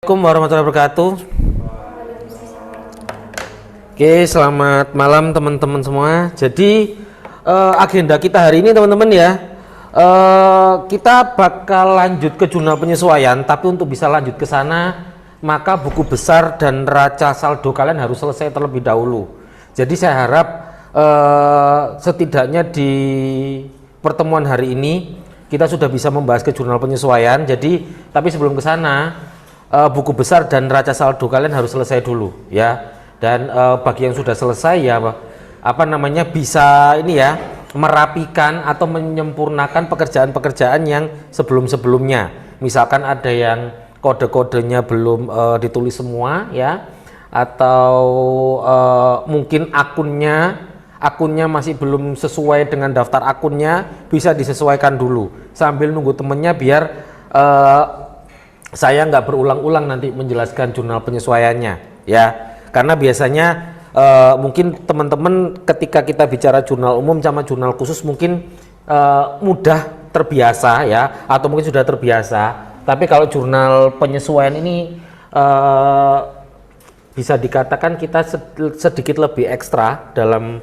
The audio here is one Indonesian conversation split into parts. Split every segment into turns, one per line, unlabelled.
Assalamualaikum warahmatullahi wabarakatuh. Oke, selamat malam teman-teman semua. Jadi agenda kita hari ini teman-teman ya, kita bakal lanjut ke jurnal penyesuaian. Tapi untuk bisa lanjut ke sana, maka buku besar dan neraca saldo kalian harus selesai terlebih dahulu. Jadi saya harap setidaknya di pertemuan hari ini kita sudah bisa membahas ke jurnal penyesuaian. Jadi tapi sebelum ke sana, buku besar dan neraca saldo kalian harus selesai dulu ya. Dan bagi yang sudah selesai ya bisa ini ya, merapikan atau menyempurnakan pekerjaan-pekerjaan yang sebelum-sebelumnya. Misalkan ada yang kode-kodenya belum ditulis semua ya, atau mungkin akunnya masih belum sesuai dengan daftar akunnya, bisa disesuaikan dulu sambil nunggu temennya biar saya nggak berulang-ulang nanti menjelaskan jurnal penyesuaiannya ya, karena biasanya mungkin teman-teman ketika kita bicara jurnal umum sama jurnal khusus mungkin mudah terbiasa ya, atau mungkin sudah terbiasa, tapi kalau jurnal penyesuaian ini bisa dikatakan kita sedikit lebih ekstra dalam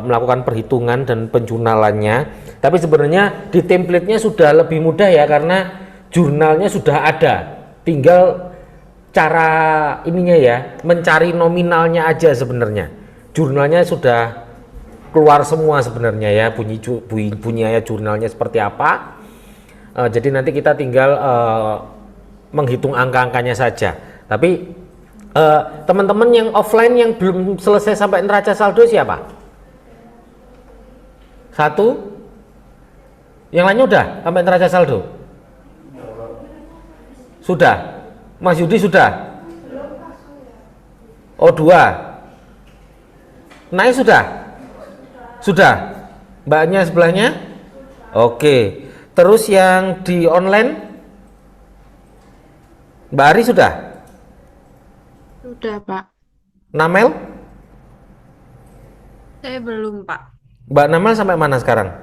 melakukan perhitungan dan penjurnalannya. Tapi sebenarnya di template-nya sudah lebih mudah ya, karena jurnalnya sudah ada, tinggal cara ininya ya, mencari nominalnya aja sebenarnya. Jurnalnya sudah keluar semua sebenarnya ya, bunyi jurnalnya seperti apa. Jadi nanti kita tinggal menghitung angka-angkanya saja. Tapi teman-teman yang offline yang belum selesai sampai neraca saldo siapa? Satu? Yang lainnya udah sampai neraca saldo? Sudah? Mas Yudi sudah? Oh, dua. Naik sudah? Sudah? Mbaknya sebelahnya? Oke. Terus yang di online? Mbak Ari sudah?
Sudah, Pak.
Namel?
Saya belum, Pak.
Mbak Namel sampai mana sekarang?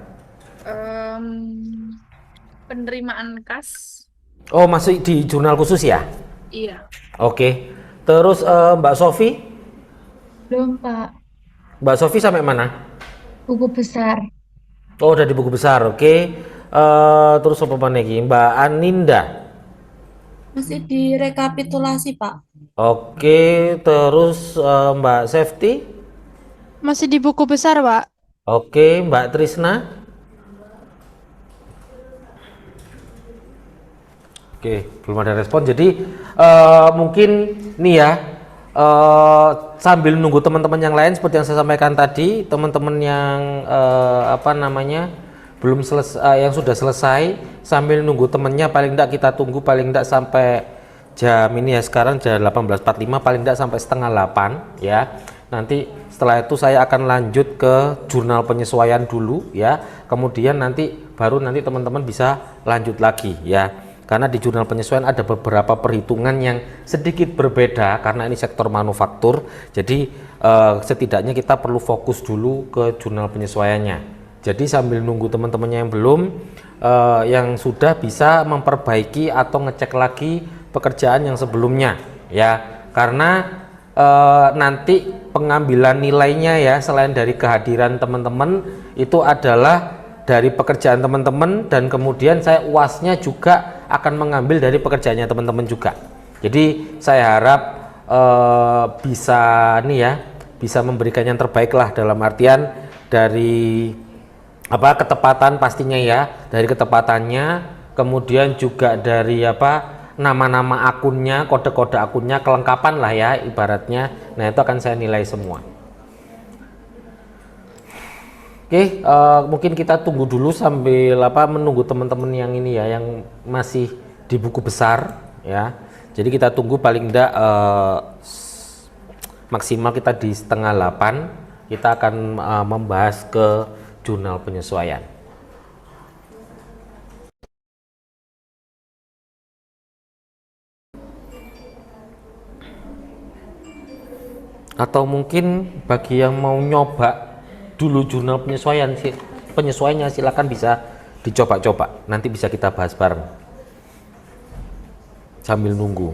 Penerimaan kas.
Oh, masih di jurnal khusus ya?
Iya.
Oke. Terus Mbak Sofi?
Belum, Pak.
Mbak Sofi sampai mana?
Buku besar.
Oh, udah di buku besar. Oke. Terus apa lagi? Mbak Aninda?
Masih di rekapitulasi, Pak.
Oke. Terus Mbak Safety?
Masih di buku besar, Pak.
Oke. Mbak Trisna? Oke, belum ada respon. Jadi mungkin nih ya, sambil nunggu teman-teman yang lain seperti yang saya sampaikan tadi, teman-teman yang belum selesai, yang sudah selesai, sambil nunggu temennya, paling enggak kita tunggu paling enggak sampai jam ini ya, sekarang jam 18.45, paling enggak sampai setengah 8 ya. Nanti setelah itu saya akan lanjut ke jurnal penyesuaian dulu ya, kemudian nanti baru nanti teman-teman bisa lanjut lagi ya. Karena di jurnal penyesuaian ada beberapa perhitungan yang sedikit berbeda karena ini sektor manufaktur. Jadi setidaknya kita perlu fokus dulu ke jurnal penyesuaiannya. Jadi sambil nunggu teman-temannya yang belum, yang sudah bisa memperbaiki atau ngecek lagi pekerjaan yang sebelumnya ya. Karena nanti pengambilan nilainya ya, selain dari kehadiran teman-teman, itu adalah dari pekerjaan teman-teman, dan kemudian saya UASnya juga akan mengambil dari pekerjaannya teman-teman juga. Jadi saya harap bisa memberikan yang terbaik lah, dalam artian dari ketepatan pastinya ya, dari ketepatannya, kemudian juga dari nama-nama akunnya, kode-kode akunnya, kelengkapan lah ya ibaratnya. Nah, itu akan saya nilai semua. Oke, mungkin kita tunggu dulu sambil menunggu teman-teman yang ini ya, yang masih di buku besar ya. Jadi kita tunggu paling enggak maksimal kita di setengah 8 kita akan membahas ke jurnal penyesuaian. Atau mungkin bagi yang mau nyoba dulu jurnal penyesuaiannya, silakan bisa dicoba-coba, nanti bisa kita bahas bareng sambil nunggu.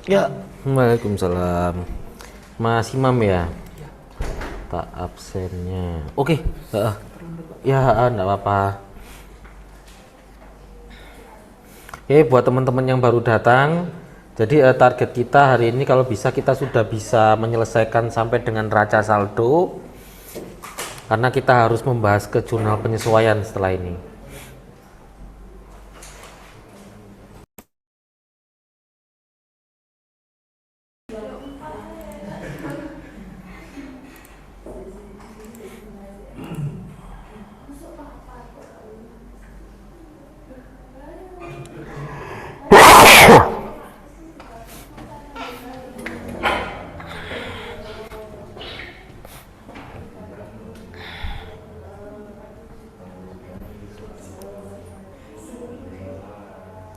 Ya, Waalaikumsalam. Mas Imam ya? Tak absennya. Oke, ya enggak apa-apa. Oke, buat teman-teman yang baru datang, jadi target kita hari ini kalau bisa kita sudah bisa menyelesaikan sampai dengan raca saldo, karena kita harus membahas ke jurnal penyesuaian setelah ini.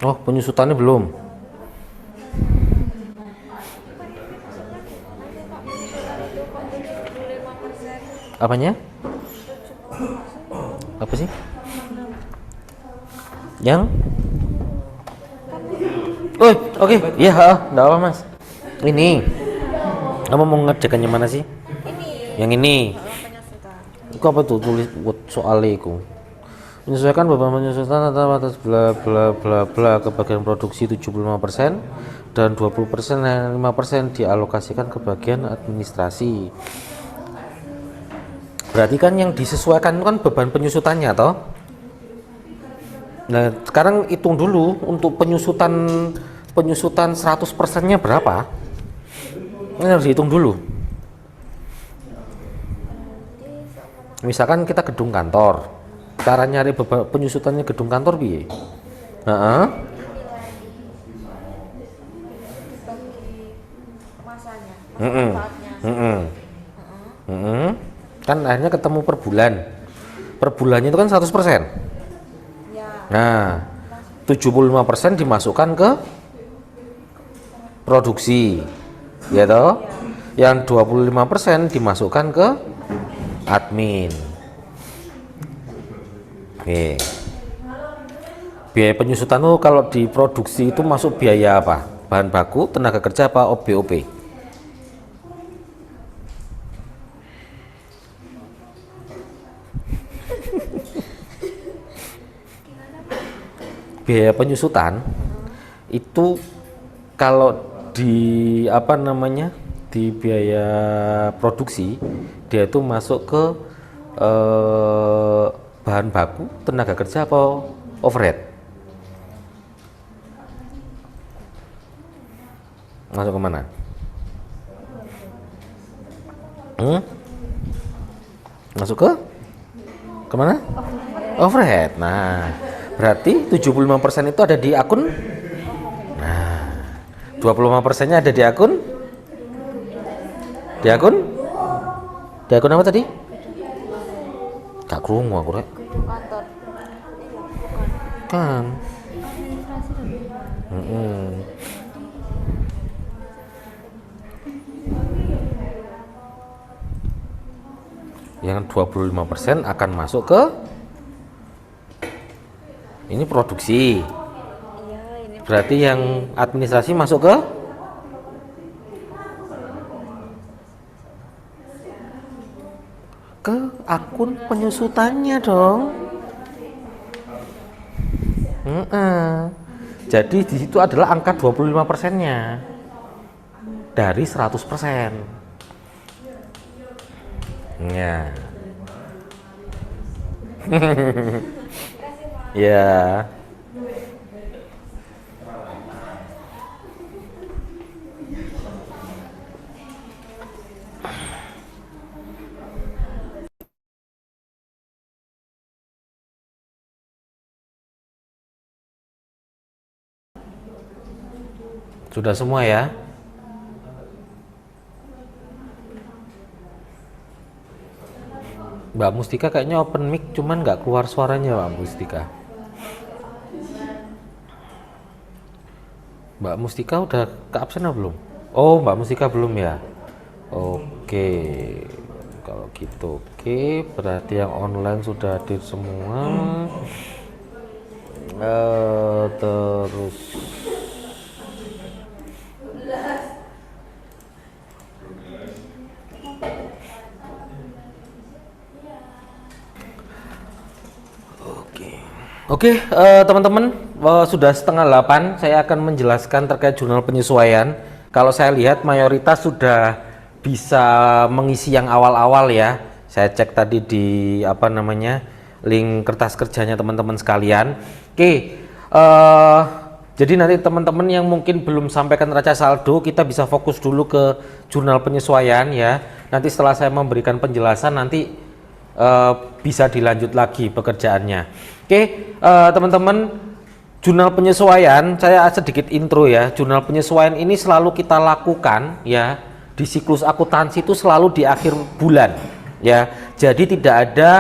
Oh, penyusutannya belum. Apanya? Apa sih? Yang? Oh, oke. Iya, enggak apa, Mas. Ini. Kamu mau ngerjakannya mana sih? Yang ini. Itu apa tuh tulis buat soalnya itu? Menyesuaikan beban penyusutan antara atas bla bla bla bla ke bagian produksi 75% dan 20% dan 5% dialokasikan ke bagian administrasi. Berarti kan yang disesuaikan itu kan beban penyusutannya toh. Nah, sekarang hitung dulu untuk penyusutan 100%-nya berapa? Ini harus dihitung dulu. Misalkan kita gedung kantor, cara nyari penyusutannya gedung kantor piye? Heeh. Kan akhirnya ketemu per bulan. Per bulannya itu kan 100%. Nah, 75% dimasukkan ke produksi. Ya toh? Yang 25% dimasukkan ke admin. Oke. Biaya penyusutan itu kalau di produksi itu masuk biaya apa? Bahan baku, tenaga kerja apa BOP? Biaya penyusutan itu kalau di apa namanya di biaya produksi dia itu masuk ke bahan baku, tenaga kerja apa overhead? Masuk ke mana? Masuk ke kemana? Overhead. Nah, berarti 75% itu ada di akun. Nah, 25%-nya ada di akun. Di akun? Di akun apa tadi? Gak krungu aku rek. Kan. Yang 25% akan masuk ke ini produksi. Berarti yang administrasi masuk ke akun penyusutannya dong. Jadi di situ adalah angka 25%-nya dari 100%. Ya. Ya. Sudah semua ya? Mbak Mustika kayaknya open mic cuman nggak keluar suaranya Mbak Mustika. Mbak Mustika udah ke absen atau belum? Oh, Mbak Mustika belum ya? Oke. Kalau gitu oke, berarti yang online sudah hadir semua. Terus Oke, teman-teman, sudah setengah 8. Saya akan menjelaskan terkait jurnal penyesuaian. Kalau saya lihat mayoritas sudah bisa mengisi yang awal-awal ya. Saya cek tadi di link kertas kerjanya teman-teman sekalian. Oke, jadi nanti teman-teman yang mungkin belum sampaikan neraca saldo, kita bisa fokus dulu ke jurnal penyesuaian ya. Nanti setelah saya memberikan penjelasan, nanti bisa dilanjut lagi pekerjaannya. Oke, teman-teman, jurnal penyesuaian, saya sedikit intro ya. Jurnal penyesuaian ini selalu kita lakukan ya di siklus akuntansi, itu selalu di akhir bulan ya. Jadi tidak ada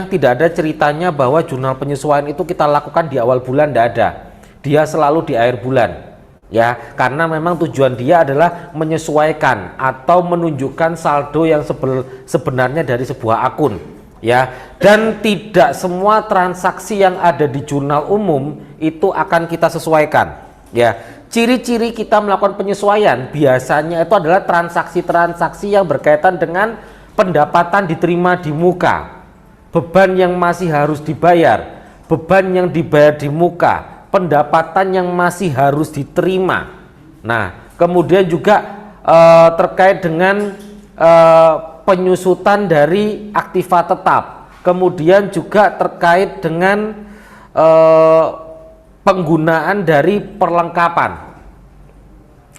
tidak ada ceritanya bahwa jurnal penyesuaian itu kita lakukan di awal bulan, tidak ada. Dia selalu di akhir bulan ya, karena memang tujuan dia adalah menyesuaikan atau menunjukkan saldo yang sebenarnya dari sebuah akun ya. Dan tidak semua transaksi yang ada di jurnal umum itu akan kita sesuaikan ya. Ciri-ciri kita melakukan penyesuaian biasanya itu adalah transaksi-transaksi yang berkaitan dengan pendapatan diterima di muka, beban yang masih harus dibayar, beban yang dibayar di muka, pendapatan yang masih harus diterima. Nah, kemudian juga terkait dengan penyusutan dari aktiva tetap, kemudian juga terkait dengan penggunaan dari perlengkapan.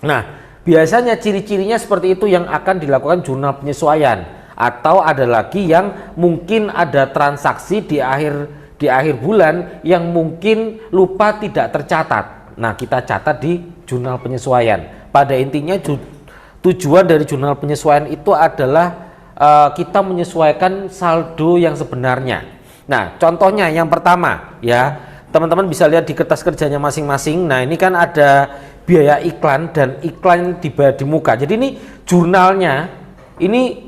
Nah, biasanya ciri-cirinya seperti itu yang akan dilakukan jurnal penyesuaian. Atau ada lagi yang mungkin ada transaksi di akhir bulan yang mungkin lupa tidak tercatat. Nah, kita catat di jurnal penyesuaian. Pada intinya tujuan dari jurnal penyesuaian itu adalah kita menyesuaikan saldo yang sebenarnya. Nah, contohnya yang pertama ya, teman-teman bisa lihat di kertas kerjanya masing-masing. Nah, ini kan ada biaya iklan dan iklan dibayar di muka. Jadi ini jurnalnya ini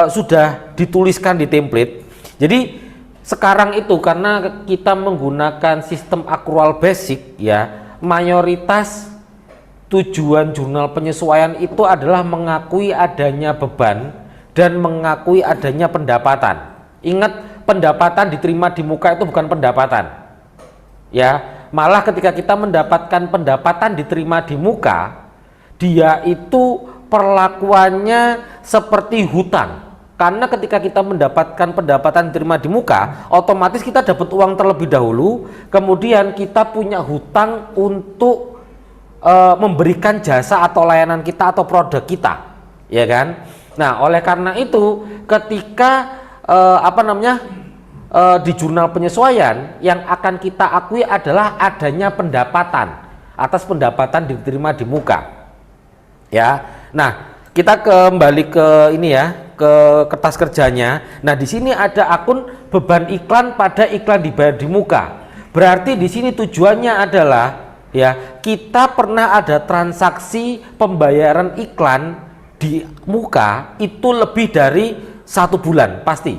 sudah dituliskan di template. Jadi sekarang itu karena kita menggunakan sistem accrual basic ya, mayoritas tujuan jurnal penyesuaian itu adalah mengakui adanya beban dan mengakui adanya pendapatan. Ingat, pendapatan diterima di muka itu bukan pendapatan ya. Malah ketika kita mendapatkan pendapatan diterima di muka, dia itu perlakuannya seperti hutang. Karena ketika kita mendapatkan pendapatan diterima di muka, otomatis kita dapat uang terlebih dahulu, kemudian kita punya hutang untuk memberikan jasa atau layanan kita atau produk kita, ya kan? Nah, oleh karena itu ketika di jurnal penyesuaian yang akan kita akui adalah adanya pendapatan atas pendapatan diterima di muka ya. Nah, kita kembali ke ini ya, ke kertas kerjanya. Nah, di sini ada akun beban iklan pada iklan dibayar di muka. Berarti di sini tujuannya adalah ya, kita pernah ada transaksi pembayaran iklan di muka itu lebih dari 1 bulan pasti.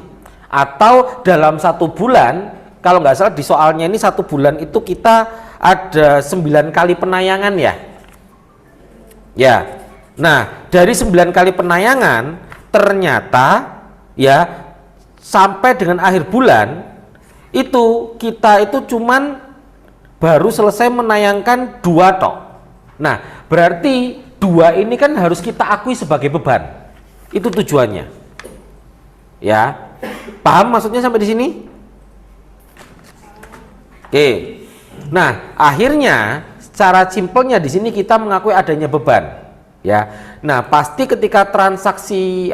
Atau dalam 1 bulan, kalau nggak salah di soalnya ini 1 bulan itu kita ada 9 kali penayangan ya. Ya. Nah, dari 9 kali penayangan ternyata ya sampai dengan akhir bulan itu kita itu cuman baru selesai menayangkan 2 tok. Nah, berarti 2 ini kan harus kita akui sebagai beban. Itu tujuannya. Ya. Paham maksudnya sampai di sini? Oke. Nah, akhirnya secara simpelnya di sini kita mengakui adanya beban. Ya, nah pasti ketika transaksi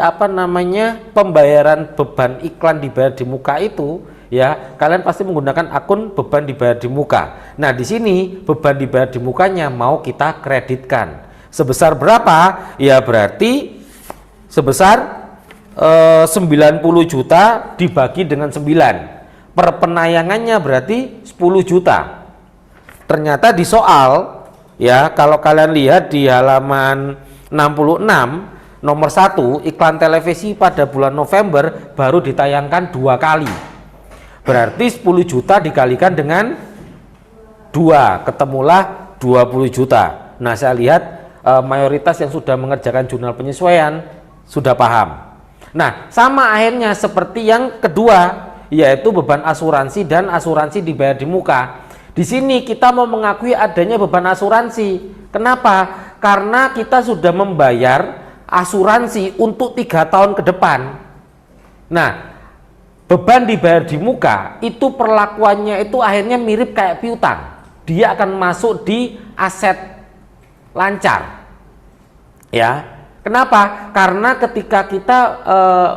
pembayaran beban iklan dibayar di muka itu, ya kalian pasti menggunakan akun beban dibayar di muka. Nah di sini beban dibayar di mukanya mau kita kreditkan sebesar berapa? Ya berarti sebesar 90 juta dibagi dengan 9 per penayangannya berarti 10 juta. Ternyata di soal ya, kalau kalian lihat di halaman 66 nomor 1, iklan televisi pada bulan November baru ditayangkan 2 kali. Berarti 10 juta dikalikan dengan 2, ketemulah 20 juta. Nah, saya lihat mayoritas yang sudah mengerjakan jurnal penyesuaian sudah paham. Nah, sama akhirnya seperti yang kedua, yaitu beban asuransi dan asuransi dibayar di muka. Di sini kita mau mengakui adanya beban asuransi. Kenapa? Karena kita sudah membayar asuransi untuk 3 tahun ke depan. Nah, beban dibayar di muka itu perlakuannya itu akhirnya mirip kayak piutang. Dia akan masuk di aset lancar. Ya. Kenapa? Karena ketika kita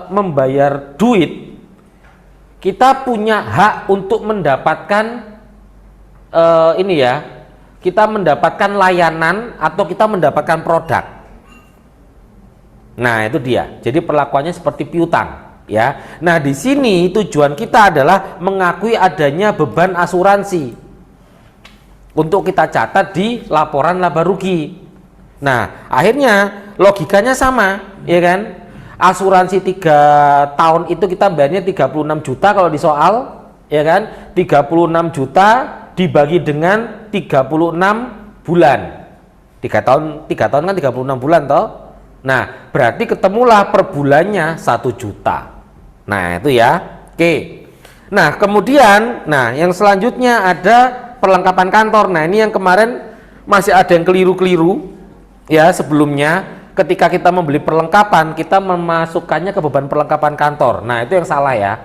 membayar duit, kita punya hak untuk mendapatkan kita mendapatkan layanan atau kita mendapatkan produk. Nah, itu dia. Jadi perlakuannya seperti piutang, ya. Nah, di sini tujuan kita adalah mengakui adanya beban asuransi untuk kita catat di laporan laba rugi. Nah, akhirnya logikanya sama, ya kan? Asuransi 3 tahun itu kita bayarnya 36 juta kalau di soal, ya kan? 36 juta dibagi dengan 36 bulan. 3 tahun kan 36 bulan toh. Nah, berarti ketemulah per bulannya 1 juta. Nah, itu ya. Oke. Nah, kemudian yang selanjutnya ada perlengkapan kantor. Nah, ini yang kemarin masih ada yang keliru-keliru. Ya, sebelumnya ketika kita membeli perlengkapan, kita memasukkannya ke beban perlengkapan kantor. Nah, itu yang salah ya.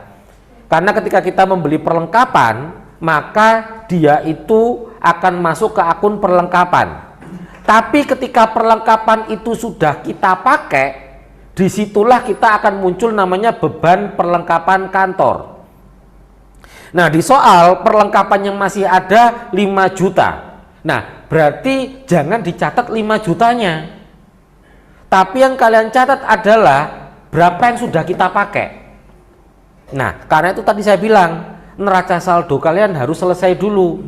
Karena ketika kita membeli perlengkapan, maka dia itu akan masuk ke akun perlengkapan. Tapi ketika perlengkapan itu sudah kita pakai, disitulah kita akan muncul namanya beban perlengkapan kantor. Nah, di soal perlengkapan yang masih ada 5 juta. Nah, berarti jangan dicatat 5 jutanya. Tapi yang kalian catat adalah berapa yang sudah kita pakai. Nah, karena itu tadi saya bilang, neraca saldo kalian harus selesai dulu.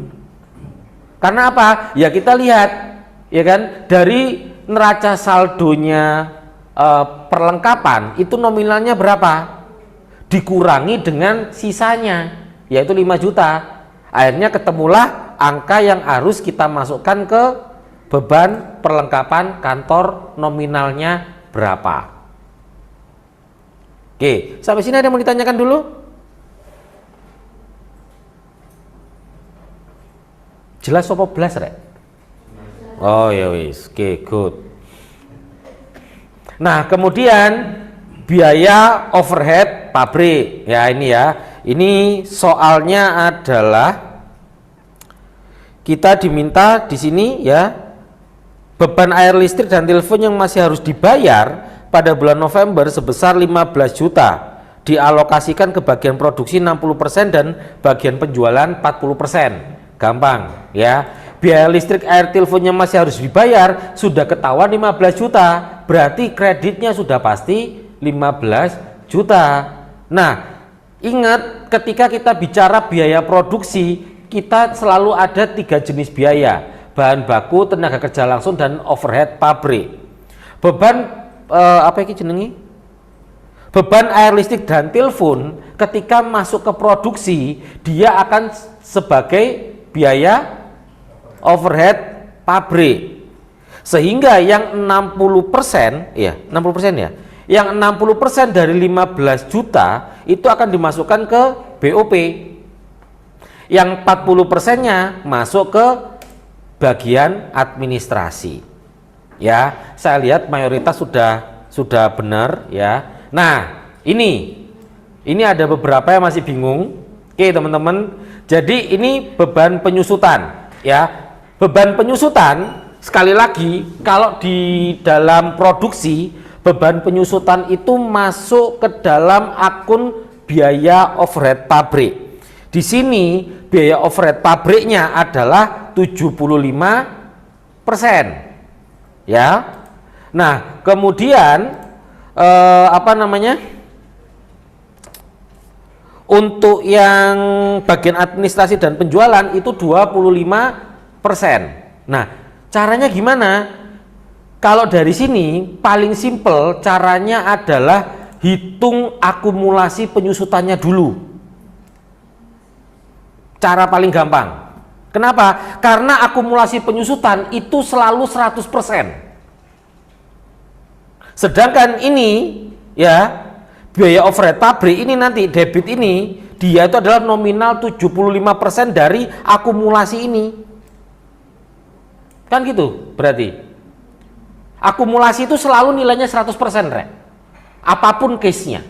Karena apa? Ya kita lihat, ya kan, dari neraca saldonya perlengkapan itu nominalnya berapa? Dikurangi dengan sisanya, yaitu 5 juta. Akhirnya ketemulah angka yang harus kita masukkan ke beban perlengkapan kantor, nominalnya berapa. Oke, sampai sini ada yang mau ditanyakan dulu? Jelas apa belas, Rek? Oh ya wis, oke, good. Nah, kemudian biaya overhead pabrik. Ya, ini ya. Ini soalnya adalah kita diminta di sini ya, beban air listrik dan telepon yang masih harus dibayar pada bulan November sebesar 15 juta dialokasikan ke bagian produksi 60% dan bagian penjualan 40%. Gampang ya. Biaya listrik, air, teleponnya masih harus dibayar, sudah ketahuan 15 juta, berarti kreditnya sudah pasti 15 juta. Nah, ingat ketika kita bicara biaya produksi, kita selalu ada 3 jenis biaya: bahan baku, tenaga kerja langsung, dan overhead pabrik. Beban apa ini jenengi? Beban air listrik dan telepon ketika masuk ke produksi, dia akan sebagai biaya overhead pabrik. Sehingga yang 60% ya, 60% ya. Yang 60% dari 15 juta itu akan dimasukkan ke BOP. Yang 40%-nya masuk ke bagian administrasi. Ya, saya lihat mayoritas sudah benar ya. Nah, ini ada beberapa yang masih bingung. Oke, teman-teman. Jadi ini beban penyusutan ya. Beban penyusutan, sekali lagi, kalau di dalam produksi, beban penyusutan itu masuk ke dalam akun biaya overhead pabrik. Di sini biaya overhead pabriknya adalah 75%. Ya. Nah, kemudian untuk yang bagian administrasi dan penjualan itu 25%. Nah, caranya gimana? Kalau dari sini paling simple caranya adalah hitung akumulasi penyusutannya dulu. Cara paling gampang. Kenapa? Karena akumulasi penyusutan itu selalu 100%. Sedangkan ini ya, biaya overhead pabrik ini nanti debit ini dia itu adalah nominal 75% dari akumulasi ini. Kan gitu berarti. Akumulasi itu selalu nilainya 100%, Rek. Apapun case-nya.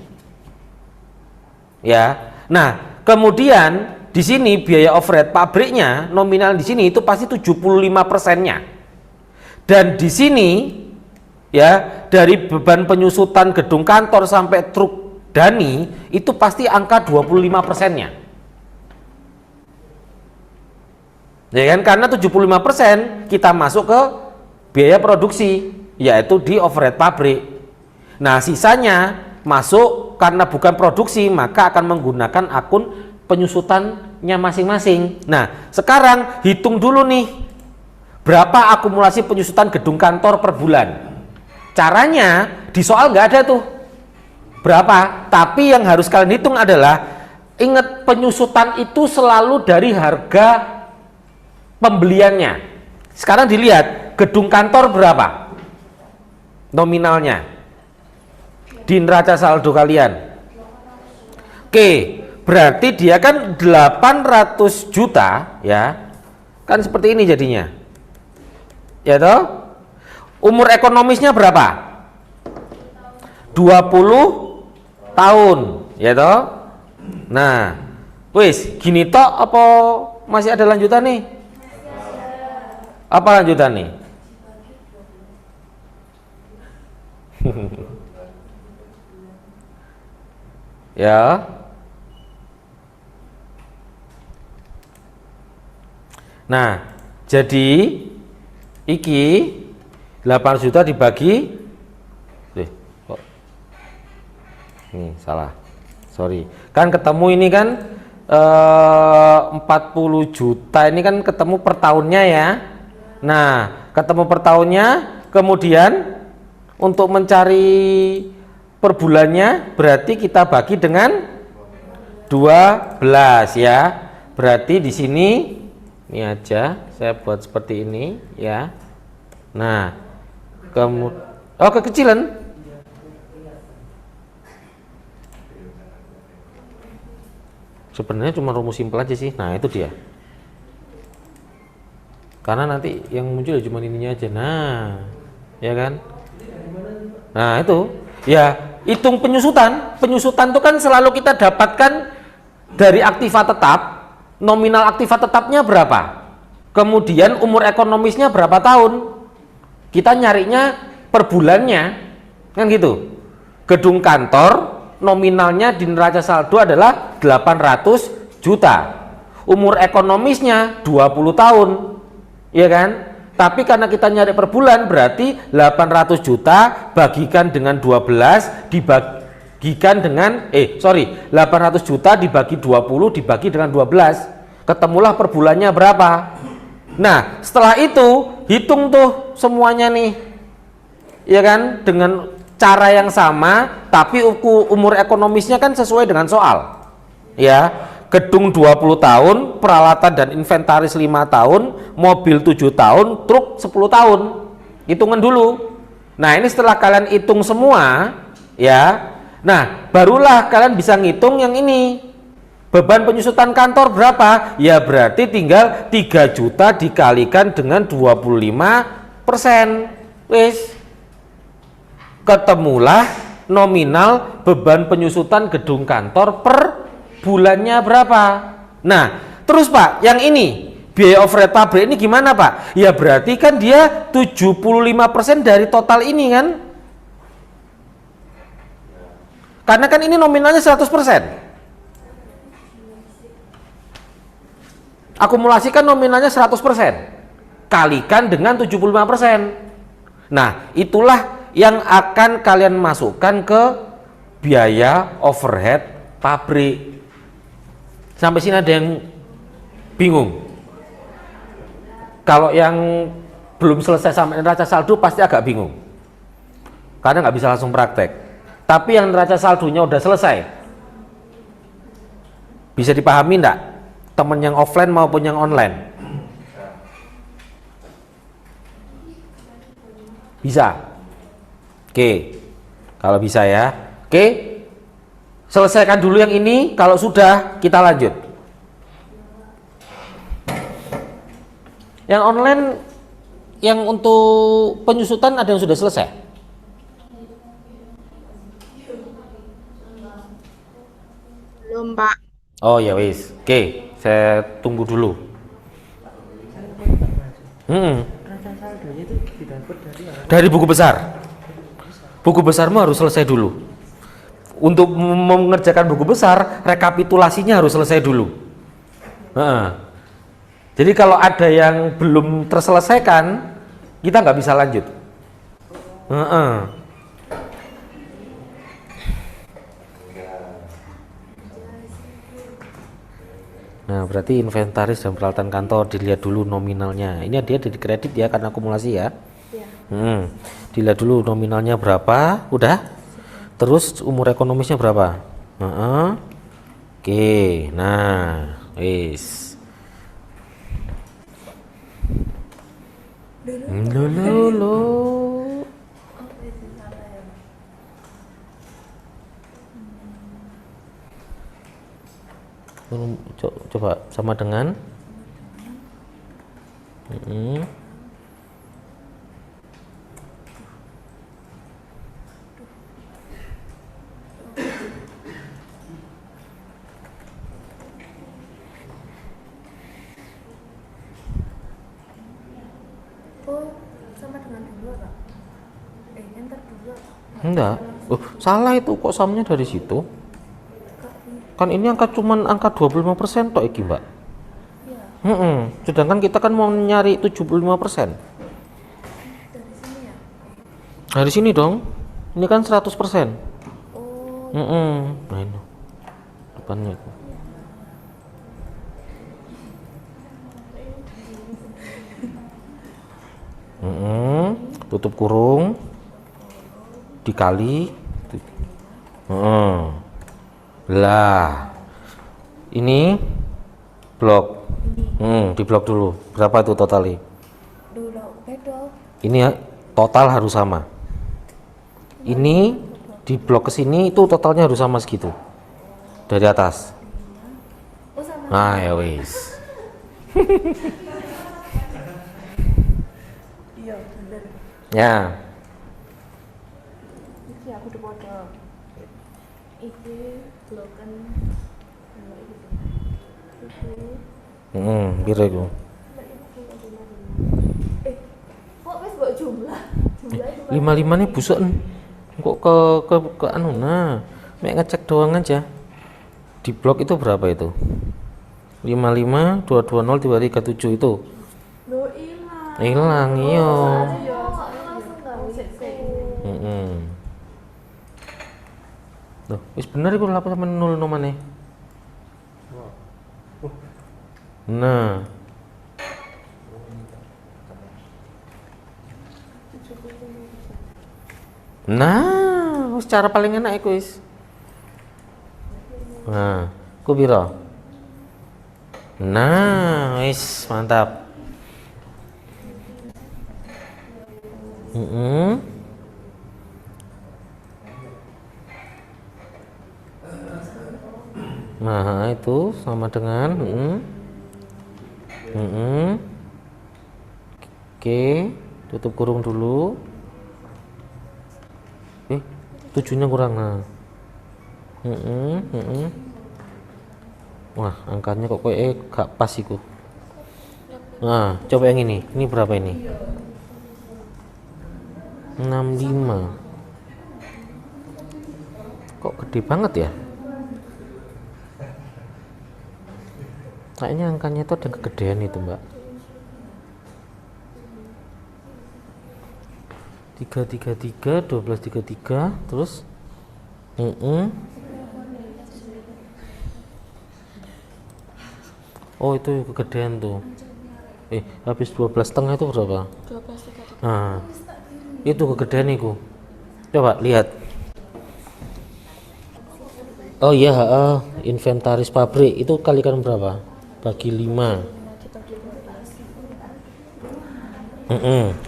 Ya. Nah, kemudian di sini biaya overhead pabriknya nominal di sini itu pasti 75%-nya. Dan di sini ya, dari beban penyusutan gedung kantor sampai truk Dani itu pasti angka 25%-nya. Ya kan, karena 75% kita masuk ke biaya produksi, yaitu di overhead pabrik. Nah, sisanya masuk karena bukan produksi, maka akan menggunakan akun penyusutannya masing-masing. Nah, sekarang hitung dulu nih, berapa akumulasi penyusutan gedung kantor per bulan. Caranya di soal nggak ada tuh berapa, tapi yang harus kalian hitung adalah, ingat penyusutan itu selalu dari harga pembeliannya. Sekarang dilihat gedung kantor berapa nominalnya di neraca saldo kalian. Oke, berarti dia kan 800 juta ya, kan seperti ini jadinya ya toh. Umur ekonomisnya berapa? 20 tahun ya toh. Nah, wis gini toh, apa masih ada lanjutan nih? Apa lanjutan nih? Ya. Nah, jadi iki 8 juta dibagi, kok ini salah, sorry, kan ketemu ini kan 40 juta ini kan ketemu per tahunnya ya. Nah, ketemu per tahunnya, kemudian untuk mencari per bulannya berarti kita bagi dengan 12 ya. Berarti di sini ini aja saya buat seperti ini ya. Nah, kemudian kekecilan. Sebenarnya cuma rumus simpel aja sih. Nah, itu dia. Karena nanti yang muncul cuma ininya aja. Nah, ya kan? Nah, itu. Ya, hitung penyusutan. Penyusutan itu kan selalu kita dapatkan dari aktiva tetap. Nominal aktiva tetapnya berapa? Kemudian umur ekonomisnya berapa tahun? Kita nyarinya per bulannya. Kan gitu. Gedung kantor nominalnya di neraca saldo adalah 800 juta. Umur ekonomisnya 20 tahun. Iya kan? Tapi karena kita nyari per bulan, berarti 800 juta bagikan dengan 12 dibagikan dengan 800 juta dibagi 20 dibagi dengan 12. Ketemulah per bulannya berapa. Nah, setelah itu hitung tuh semuanya nih. Iya kan? Dengan cara yang sama, tapi umur ekonomisnya kan sesuai dengan soal. Ya. Gedung 20 tahun, peralatan dan inventaris 5 tahun, mobil 7 tahun, truk 10 tahun. Hitungan dulu. Nah, ini setelah kalian hitung semua, ya. Nah, barulah kalian bisa ngitung yang ini. Beban penyusutan kantor berapa? Ya berarti tinggal 3 juta dikalikan dengan 25%. Wis. Ketemulah nominal beban penyusutan gedung kantor per bulannya berapa. Nah, terus Pak, yang ini biaya overhead pabrik ini gimana Pak? Ya berarti kan dia 75% dari total ini kan? Karena kan ini nominalnya 100%. Akumulasi kan nominalnya 100%. Kalikan dengan 75%. Nah, itulah yang akan kalian masukkan ke biaya overhead pabrik. Sampai sini ada yang bingung? Kalau yang belum selesai sampai neraca saldo pasti agak bingung, karena nggak bisa langsung praktek. Tapi yang neraca saldonya udah selesai, bisa dipahami enggak? Temen yang offline maupun yang online? Bisa? Oke, kalau bisa ya. Oke, Selesaikan dulu yang ini, kalau sudah kita lanjut. Yang online, yang untuk penyusutan ada yang sudah selesai?
Belum, Pak.
Oh ya wis, oke, saya tunggu dulu. Dari buku besar. Buku besarmu harus selesai dulu. Untuk mengerjakan buku besar, rekapitulasinya harus selesai dulu. Jadi kalau ada yang belum terselesaikan, kita nggak bisa lanjut. Nah, berarti inventaris dan peralatan kantor dilihat dulu nominalnya. Ini dia di kredit ya karena akumulasi ya. Dilihat dulu nominalnya berapa, udah. Terus umur ekonomisnya berapa? Oke, nah, wis. Lo. Coba sama dengan
sama dengan dua, Pak. Enter dua.
enggak. Salah itu kok samnya dari situ. Kan ini cuman angka 25% tok iki, Mbak. Sedangkan kita kan mau nyari 75%.
Dari sini ya?
Dari sini dong. Ini kan 100%. Nah ini depannya itu. Tutup kurung dikali lah ini blok di blok dulu berapa itu totalnya ini ya, total harus sama ini di blok kesini itu totalnya harus sama segitu dari atas. Nah ya wis. Ya.
Iki aku udah foto. Iki blokan
Piro iku?
kok wis mbok jumlah? Jumlah itu
55 nih busuk kok ke anu nah mek ngecek doang aja di blok itu berapa itu 55 220 337 itu
lo
hilang iya.
langsung enggak bisa sih.
Loh, wis bener iku 8 sampe 0 nomane. Nah. Nah, wis cara paling enak iku wis. Nah, ku piro? Nah, wis mantap. Nah, itu sama dengan Oke, tutup kurung dulu. Tujuhnya kurang nah. Wah, angkanya kok gak pas iku. Nah, coba yang ini. Ini berapa ini? 65. Kok gede banget ya? Kayaknya angkanya itu ada kegedean itu, Mbak. 333 1233 terus oh itu kegedean tuh habis 12,5 itu berapa? 12,3. Nah itu kegedean itu coba lihat oh iya inventaris pabrik itu kalikan berapa? Bagi 5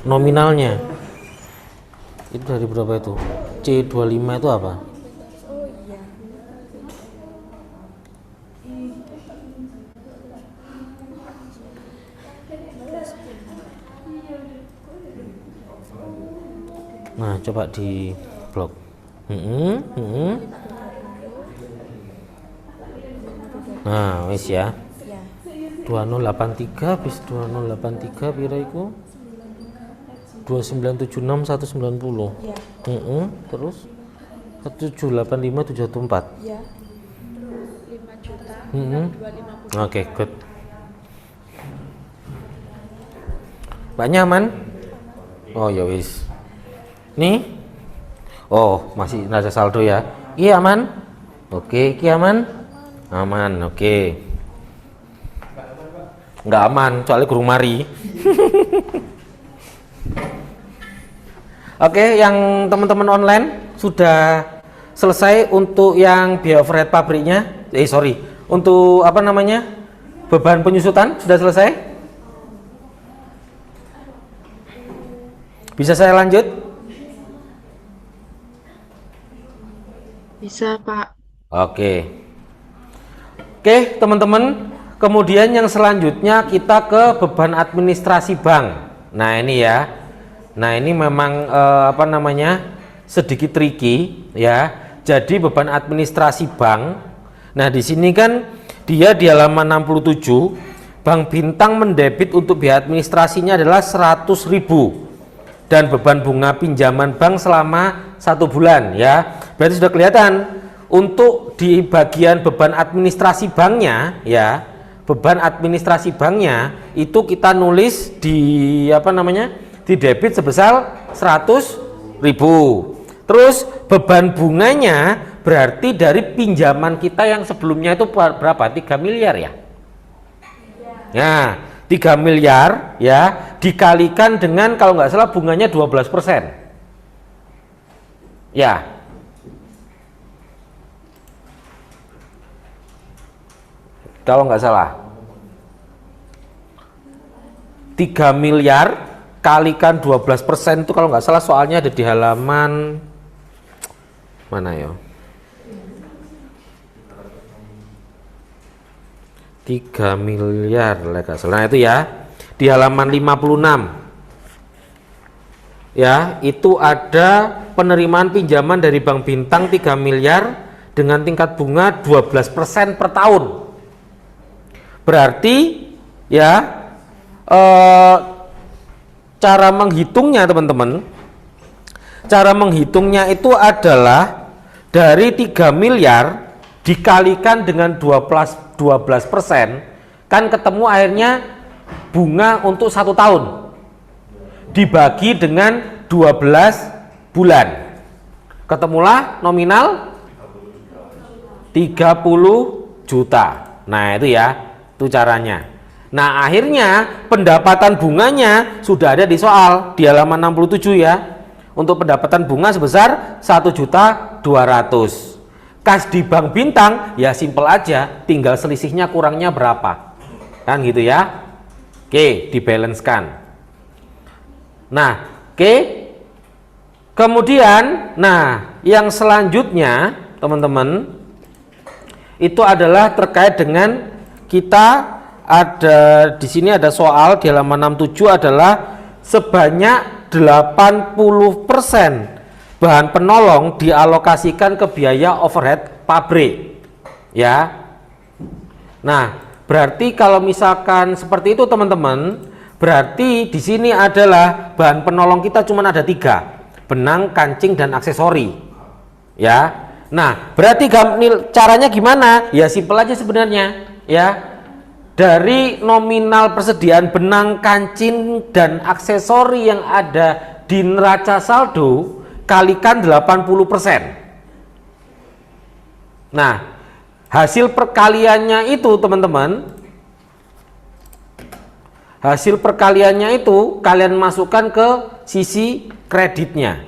nominalnya itu dari berapa itu? C25 itu apa?
Oh iya.
Nah, coba di blok. Nah, wis ya. 2083 bis 2083 pira iku? 2976 190.
Ya.
Terus 1785 714.
Ya.
5 juta.
Oke, good. Mbak nyaman? Oh ya wis. Nih. Oh, masih ada saldo ya. Iya aman? Oke, iki aman? Aman, oke. Nggak aman, soalnya gurung mari. Oke, yang teman-teman online sudah selesai untuk yang biaya overhead pabriknya. Untuk apa namanya? Beban penyusutan sudah selesai? Bisa saya lanjut?
Bisa, Pak.
Oke, teman-teman. Kemudian yang selanjutnya kita ke beban administrasi bank. Nah ini ya. Nah ini memang apa namanya sedikit tricky ya. Jadi beban administrasi bank. Nah di sini kan dia di halaman 67, Bank Bintang mendebit untuk biaya administrasinya adalah 100.000 dan beban bunga pinjaman bank selama 1 bulan ya. Berarti sudah kelihatan untuk di bagian beban administrasi banknya ya. Beban administrasi banknya itu kita nulis di apa namanya di debit sebesar 100.000. Terus beban bunganya berarti dari pinjaman kita yang sebelumnya itu berapa? 3 miliar ya. Nah 3 miliar ya dikalikan dengan kalau nggak salah bunganya 12%. Ya. Kalau nggak salah 3 miliar kalikan 12% itu kalau nggak salah soalnya ada di halaman mana ya, 3 miliar nah itu ya di halaman 56 ya, itu ada penerimaan pinjaman dari Bank Bintang 3 miliar dengan tingkat bunga 12% per tahun. Berarti ya cara menghitungnya teman-teman, cara menghitungnya itu adalah dari 3 miliar dikalikan dengan 12% kan ketemu akhirnya bunga untuk 1 tahun dibagi dengan 12 bulan ketemulah nominal 30 juta. Nah itu ya, itu caranya. Nah akhirnya pendapatan bunganya sudah ada di soal di halaman 67 ya. Untuk pendapatan bunga sebesar 1.200.000. Kas di Bank Bintang ya simpel aja, tinggal selisihnya kurangnya berapa kan gitu ya. Oke, dibalancekan. Nah oke, kemudian nah yang selanjutnya teman-teman itu adalah terkait dengan kita ada di sini ada soal di halaman 67 adalah sebanyak 80% bahan penolong dialokasikan ke biaya overhead pabrik ya. Nah berarti kalau misalkan seperti itu teman-teman, berarti di sini adalah bahan penolong kita cuma ada 3, benang, kancing, dan aksesori ya. Nah berarti caranya gimana ya, simpel aja sebenarnya ya. Dari nominal persediaan benang, kancing, dan aksesori yang ada di neraca saldo kalikan 80%. Nah hasil perkaliannya itu teman-teman, hasil perkaliannya itu kalian masukkan ke sisi kreditnya.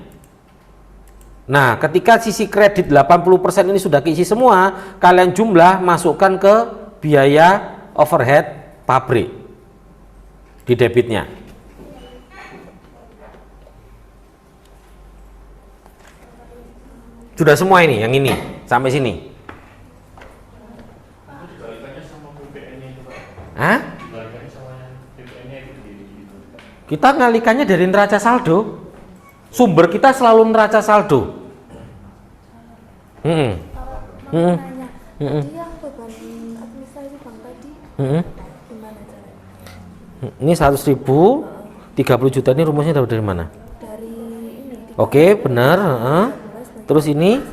Nah ketika sisi kredit 80% ini sudah keisi semua, kalian jumlah masukkan ke biaya overhead pabrik di debitnya. Sudah semua ini, yang ini sampai sini. Kita ngalikannya dari neraca saldo. Sumber kita selalu neraca saldo.
Kalau mau nanya, tadi yang beban administrasi bank tadi gimana caranya?
Ini 100.000, 30 juta ini rumusnya dapat dari mana?
Dari ini
Oke, benar. Terus ini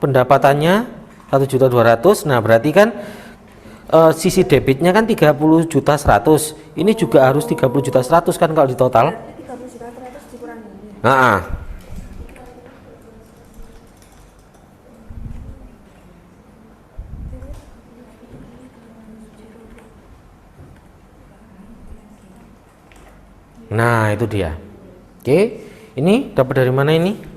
pendapatannya 1.200.000. Nah, berarti kan sisi debitnya kan 30.100.000. Ini juga harus 30.100.000 kan kalau di total.
30.100 dikurangi ini.
Nah, itu dia. Oke, ini dapat dari mana ini?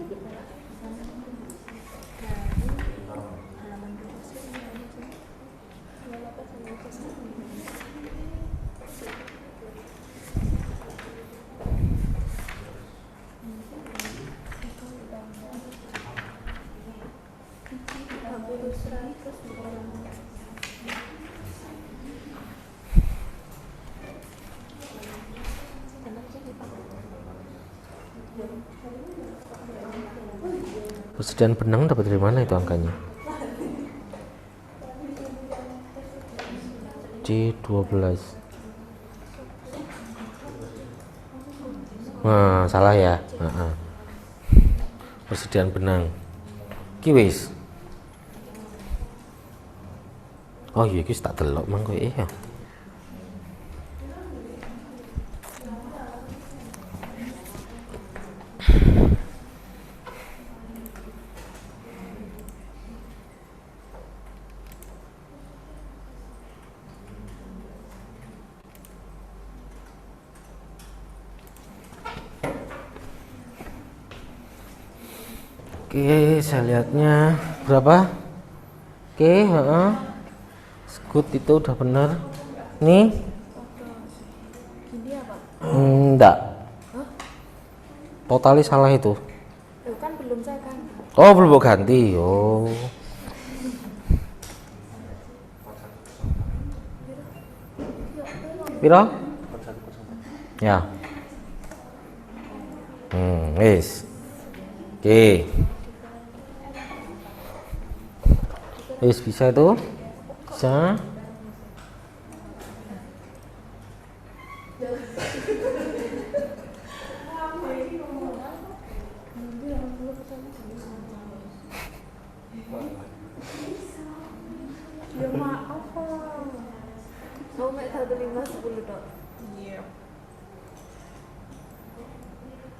Persediaan benang dapat dari mana itu angkanya? C12. Nah, salah ya. Persediaan benang. Kiwis. Oh iya, kiwis tak delok mang kowe ya. Oke, saya lihatnya berapa? Oke, good, itu udah benar. Nih,
Gini apa?
enggak. Totalnya salah itu.
Loh kan belum saya kan.
Oh, belum mau ganti. Oh. Piro? Ya. Wis. Oke. Wis bisa itu? Bisa.
Ya maaf. Mau mek 1510 dok.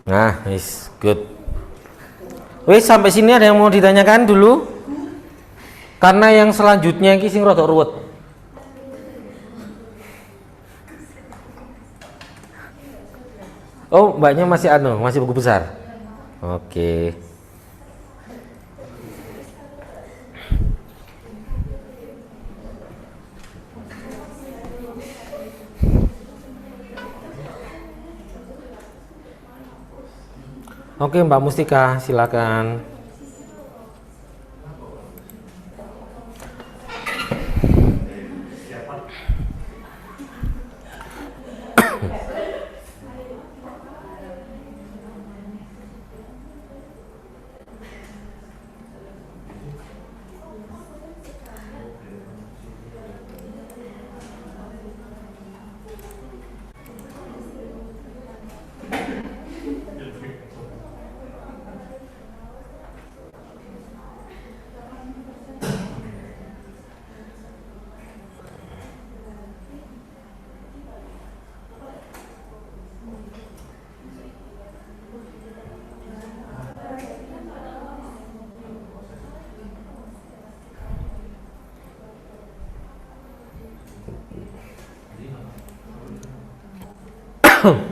Nah, wis good. Wis sampai sini ada yang mau ditanyakan dulu? Karena yang selanjutnya ini sing rada ruwet. Oh, mbaknya masih masih buku besar. Oke. Oke, Mbak Mustika, silakan.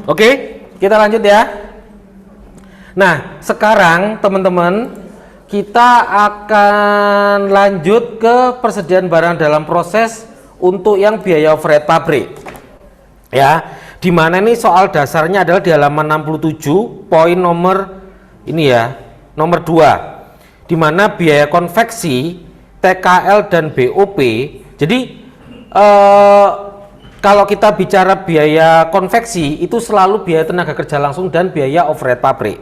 Oke, kita lanjut ya. Nah, sekarang teman-teman kita akan lanjut ke persediaan barang dalam proses untuk yang biaya overhead pabrik. Ya, dimana ini soal dasarnya adalah di halaman 67 poin nomor ini ya, nomor 2. Dimana biaya konveksi, TKL dan BOP. Jadi kalau kita bicara biaya konveksi itu selalu biaya tenaga kerja langsung dan biaya overhead pabrik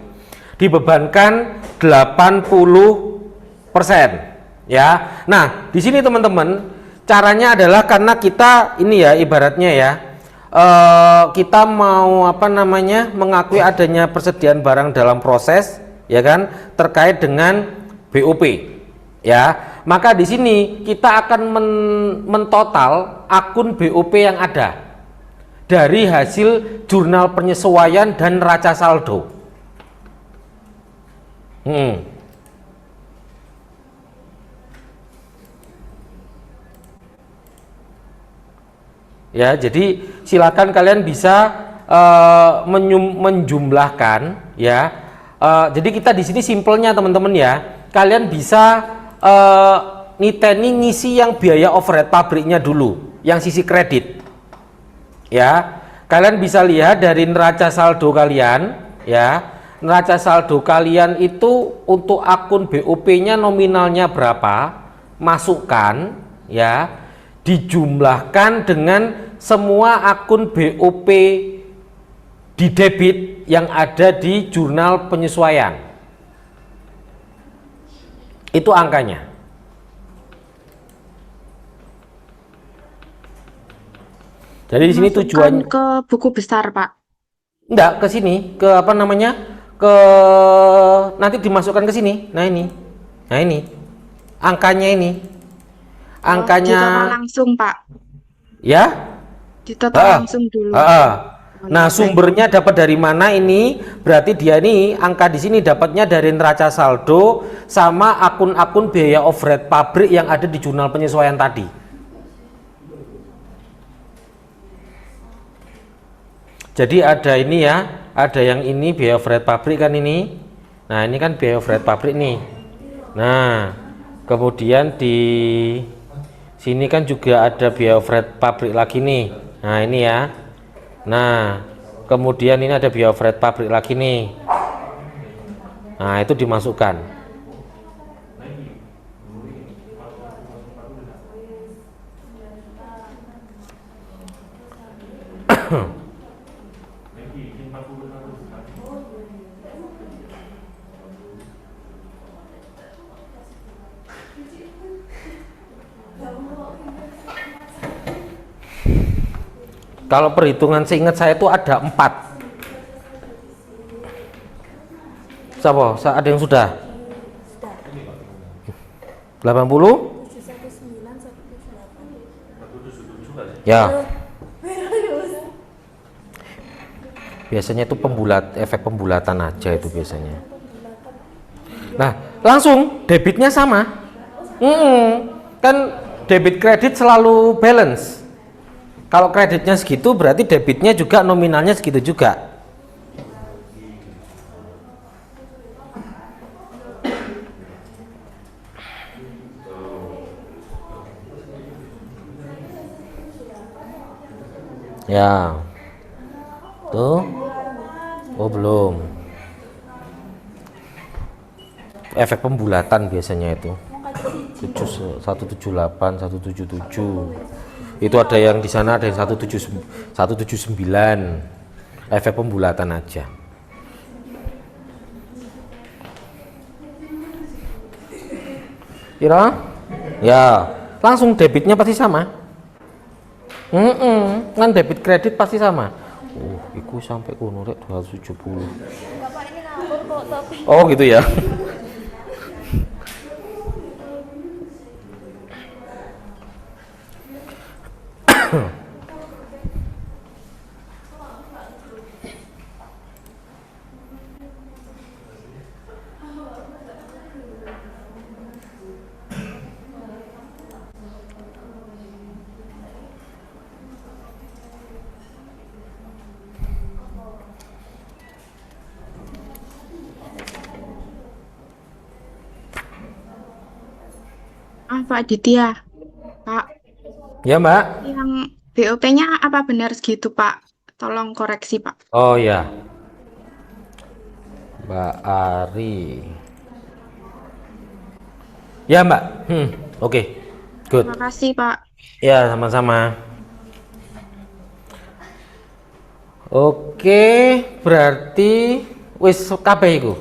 dibebankan 80% ya. Nah, di sini teman-teman caranya adalah karena kita ini ya ibaratnya ya kita mau apa namanya mengakui adanya persediaan barang dalam proses ya kan terkait dengan BOP ya. Maka di sini kita akan mentotal akun BOP yang ada dari hasil jurnal penyesuaian dan neraca saldo. Ya, jadi silakan kalian bisa menjumlahkan ya. Jadi kita di sini simpelnya teman-teman ya, kalian bisa niteni ngisi yang biaya overhead pabriknya dulu, yang sisi kredit. Ya, kalian bisa lihat dari neraca saldo kalian ya. Neraca saldo kalian itu untuk akun BOP-nya nominalnya berapa? Masukkan ya. Dijumlahkan dengan semua akun BOP di debit yang ada di jurnal penyesuaian. Itu angkanya. Jadi di sini tujuannya
ke buku besar, Pak.
enggak ke sini, ke apa namanya? Ke nanti dimasukkan ke sini. Nah, ini. Nah, ini. Angkanya ini. Angkanya
Ditotal langsung, Pak.
ya?
Ditotal langsung dulu.
Nah, sumbernya dapat dari mana ini? Berarti dia ini angka di sini dapatnya dari neraca saldo sama akun-akun biaya overhead pabrik yang ada di jurnal penyesuaian tadi. Jadi ada ini ya, ada yang ini biaya overhead pabrik kan ini. Nah, ini kan biaya overhead pabrik nih. Nah, kemudian di sini kan juga ada biaya overhead pabrik lagi nih. Nah, ini ya. Nah, kemudian ini ada biaya overhead pabrik lagi nih. Nah, itu dimasukkan. Kalau perhitungan seingat saya itu ada 4. Siapa? Ada yang sudah? 80? Ya. Biasanya itu efek pembulatan aja itu biasanya. Nah, langsung debitnya sama. Kan debit kredit selalu balance. Kalau kreditnya segitu berarti debitnya juga nominalnya segitu juga. Ya. Tuh. Oh, belum. Efek pembulatan biasanya itu. 178, 177. Itu ada yang di sana ada yang 179. Efek pembulatan aja. Kira? Ya, langsung debitnya pasti sama. Kan debit kredit pasti sama. Iku sampai kuno rek 270.
Bapak ini ngawur kok tapi
Oh, gitu ya.
Pak Aditya. Pak,
Ya, Mbak.
yang BOP-nya apa benar segitu, Pak? Tolong koreksi, Pak.
Oh ya, Mbak Ari. Ya, Mbak. Oke. Good.
Terima kasih, Pak.
Ya, sama-sama. Oke, berarti wis kabeh iku.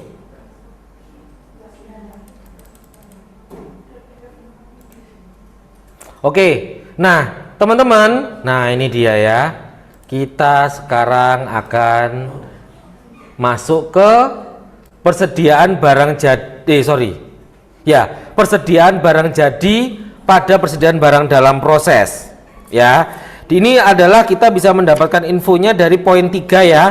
Oke, nah teman-teman, nah ini dia ya. Kita sekarang akan masuk ke persediaan barang jadi, persediaan barang jadi pada persediaan barang dalam proses. Ya, ini adalah kita bisa mendapatkan infonya dari poin 3 ya.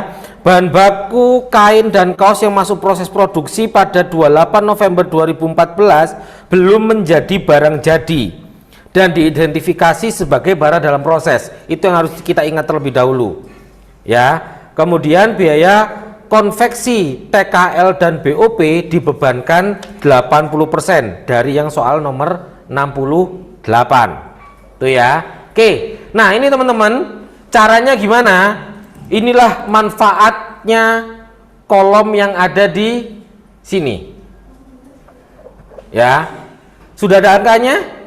Bahan baku kain dan kaos yang masuk proses produksi pada 28 November 2014 belum menjadi barang jadi dan diidentifikasi sebagai barang dalam proses. Itu yang harus kita ingat terlebih dahulu. Ya. Kemudian biaya konveksi TKL dan BOP dibebankan 80% dari yang soal nomor 68. Tuh ya. Oke. Nah, ini teman-teman, caranya gimana? Inilah manfaatnya kolom yang ada di sini. Ya. Sudah ada angkanya?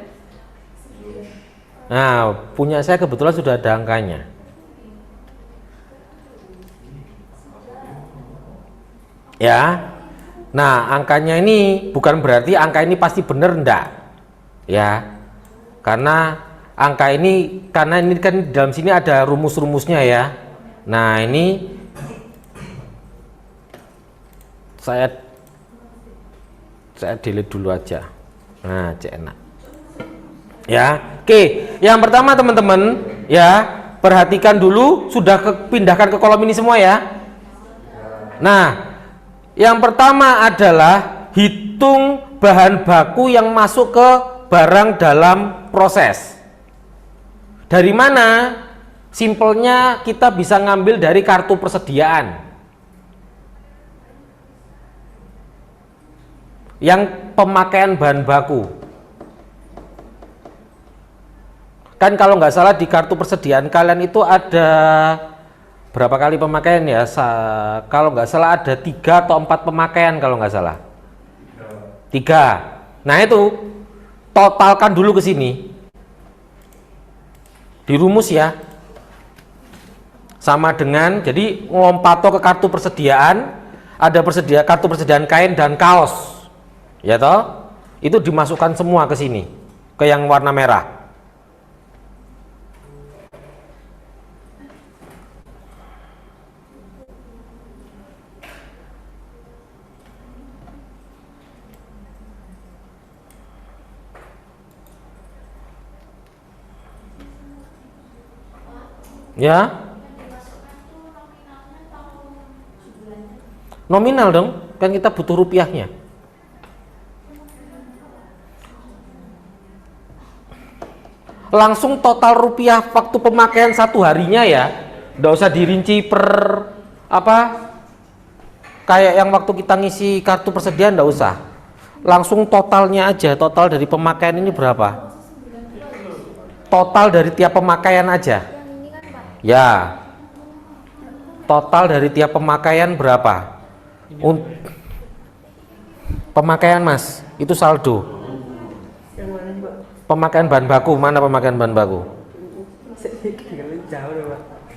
Nah, punya saya kebetulan sudah ada angkanya. Ya, nah angkanya ini bukan berarti angka ini pasti benar, enggak ya, karena angka ini, karena ini kan dalam sini ada rumus-rumusnya ya. Nah ini saya delete dulu aja. Nah, enak ya. Oke, yang pertama teman-teman ya, perhatikan dulu, sudah pindahkan ke kolom ini semua ya. Nah, yang pertama adalah hitung bahan baku yang masuk ke barang dalam proses. Dari mana? Simpelnya kita bisa ngambil dari kartu persediaan. Yang pemakaian bahan baku. Kan kalau nggak salah di kartu persediaan kalian itu ada berapa kali pemakaian ya? Kalau nggak salah ada 3 atau 4 pemakaian kalau nggak salah. 3. Nah itu totalkan dulu ke sini. Dirumus ya. Sama dengan, jadi ngompato ke kartu persediaan, ada kartu persediaan kain dan kaos. Ya toh? Itu dimasukkan semua ke sini, ke yang warna merah. Ya, nominal dong, kan kita butuh rupiahnya. Langsung total rupiah waktu pemakaian 1 harinya ya, nggak usah dirinci per apa, kayak yang waktu kita ngisi kartu persediaan, nggak usah, langsung totalnya aja. Total dari pemakaian ini berapa? Total dari tiap pemakaian aja. Ya, total dari tiap pemakaian berapa? Pemakaian mas, itu saldo. Pemakaian bahan baku, mana pemakaian bahan baku?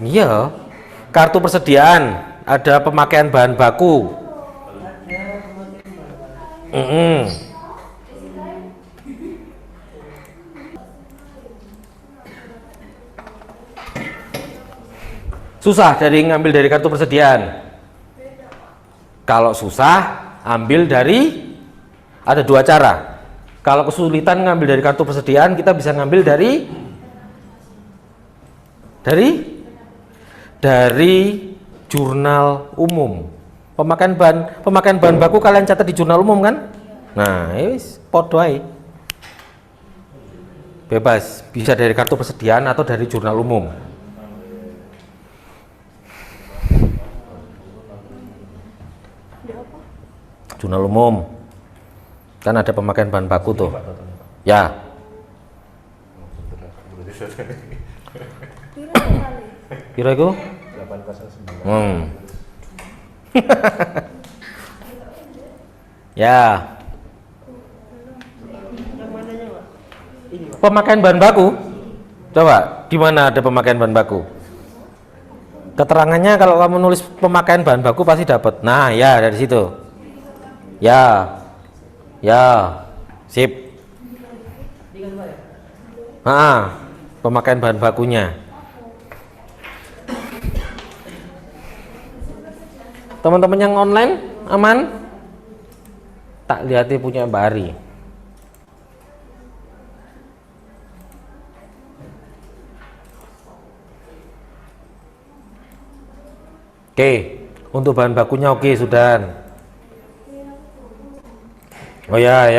Iya, kartu persediaan ada pemakaian bahan baku. Susah dari ngambil dari kartu persediaan. Kalau susah, ambil dari, ada 2 cara. Kalau kesulitan ngambil dari kartu persediaan, kita bisa ngambil dari jurnal umum. Pemakaian bahan baku kalian catat di jurnal umum kan? Nah, wis podo ae. Bebas, bisa dari kartu persediaan atau dari jurnal umum. Jurnal umum kan ada pemakaian bahan baku tuh ya. Kira itu 809. Ya, pemakaian bahan baku, coba di mana ada pemakaian bahan baku? Keterangannya kalau kamu nulis pemakaian bahan baku pasti dapat. Nah, ya dari situ. Ya. Ya. Sip. Pemakaian bahan bakunya. Teman-teman yang online aman? Tak lihatnya punya Mbak Ari. Oke, untuk bahan bakunya oke sudah. Oh ya,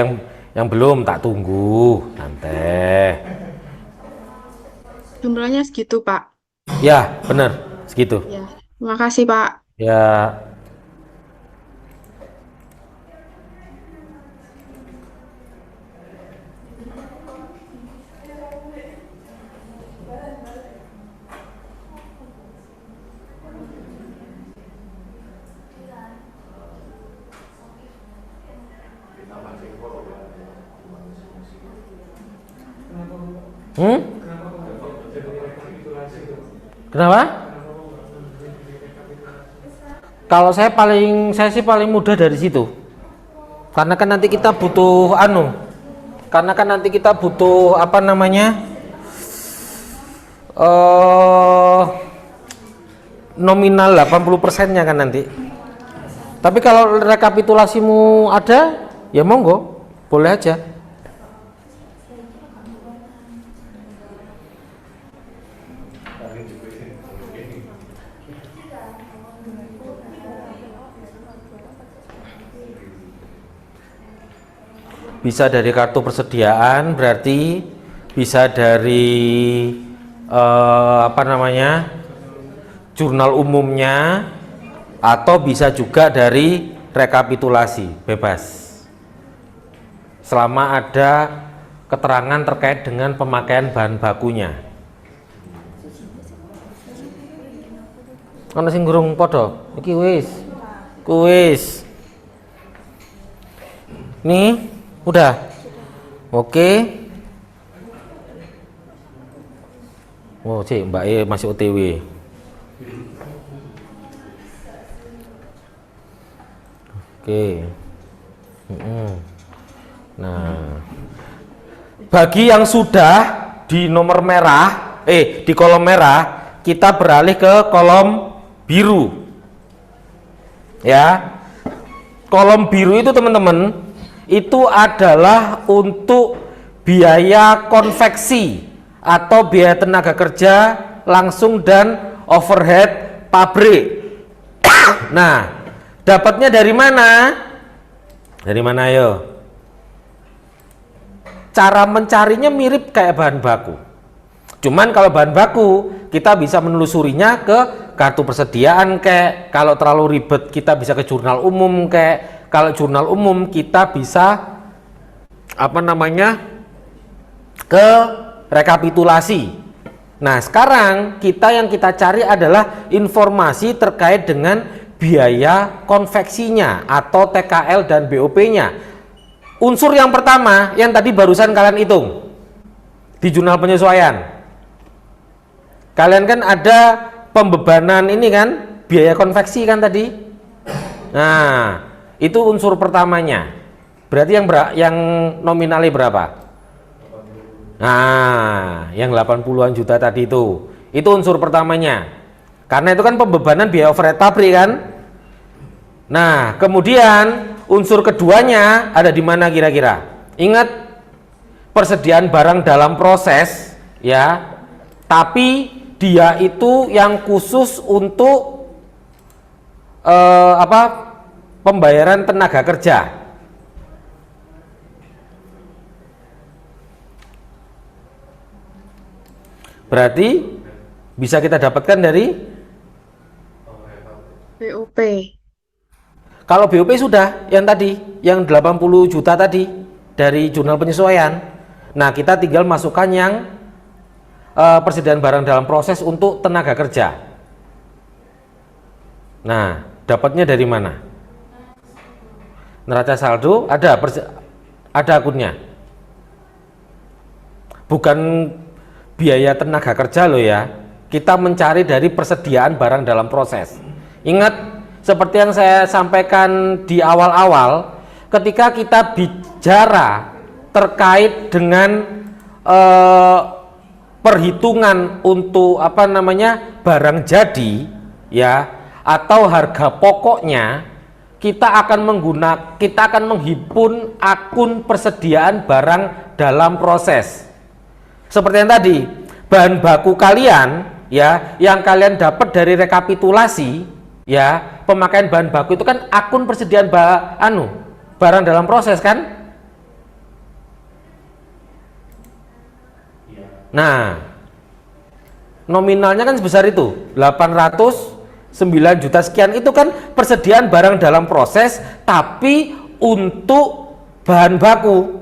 yang belum tak tunggu, santai.
Jumlahnya segitu, Pak.
Ya, bener segitu.
Ya, terima kasih, Pak.
Ya. Kenapa? Kalau saya sih paling mudah dari situ. Karena kan nanti kita butuh apa namanya? Nominal 80%-nya kan nanti. Tapi kalau rekapitulasimu ada, ya monggo, boleh aja. Bisa dari kartu persediaan, berarti bisa dari jurnal umumnya, atau bisa juga dari rekapitulasi, bebas. Selama ada keterangan terkait dengan pemakaian bahan bakunya. Ana sing gurung padha. Iki wis. Kuwis. Nih, udah. Oke. Oh, cik, Mbak E masih OTW. Oke. Nah, bagi yang sudah di nomor merah, di kolom merah, kita beralih ke kolom biru. Ya, kolom biru itu teman-teman, itu adalah untuk biaya konveksi atau biaya tenaga kerja langsung dan overhead pabrik. Nah, dapatnya dari mana? Dari mana ayo? Cara mencarinya mirip kayak bahan baku. Cuman kalau bahan baku kita bisa menelusurinya ke kartu persediaan kayak, kalau terlalu ribet kita bisa ke jurnal umum kayak, kalau jurnal umum kita bisa ke rekapitulasi. Nah, sekarang yang kita cari adalah informasi terkait dengan biaya konveksinya atau TKL dan BOP-nya. Unsur yang pertama yang tadi barusan kalian hitung di jurnal penyesuaian. Kalian kan ada pembebanan ini kan, biaya konveksi kan tadi. Nah, itu unsur pertamanya. Berarti yang nominalnya berapa? Nah, yang 80-an juta tadi itu unsur pertamanya. Karena itu kan pembebanan biaya overhead pabrik kan. Nah, kemudian unsur keduanya ada di mana kira-kira? Ingat, persediaan barang dalam proses ya, tapi dia itu yang khusus untuk pembayaran tenaga kerja. Berarti bisa kita dapatkan dari
BOP.
Kalau BOP sudah yang tadi, yang 80 juta tadi dari jurnal penyesuaian. Nah, kita tinggal masukkan yang persediaan barang dalam proses untuk tenaga kerja. Nah, dapatnya dari mana? Neraca saldo ada akunnya. Bukan biaya tenaga kerja loh ya. Kita mencari dari persediaan barang dalam proses. Ingat, seperti yang saya sampaikan di awal-awal, ketika kita bicara terkait dengan perhitungan untuk barang jadi, ya, atau harga pokoknya, kita akan menghimpun akun persediaan barang dalam proses. Seperti yang tadi, bahan baku kalian, ya, yang kalian dapat dari rekapitulasi, ya, pemakaian bahan baku itu kan akun persediaan barang dalam proses kan. Nah, nominalnya kan sebesar itu 809 juta sekian, itu kan persediaan barang dalam proses tapi untuk bahan baku,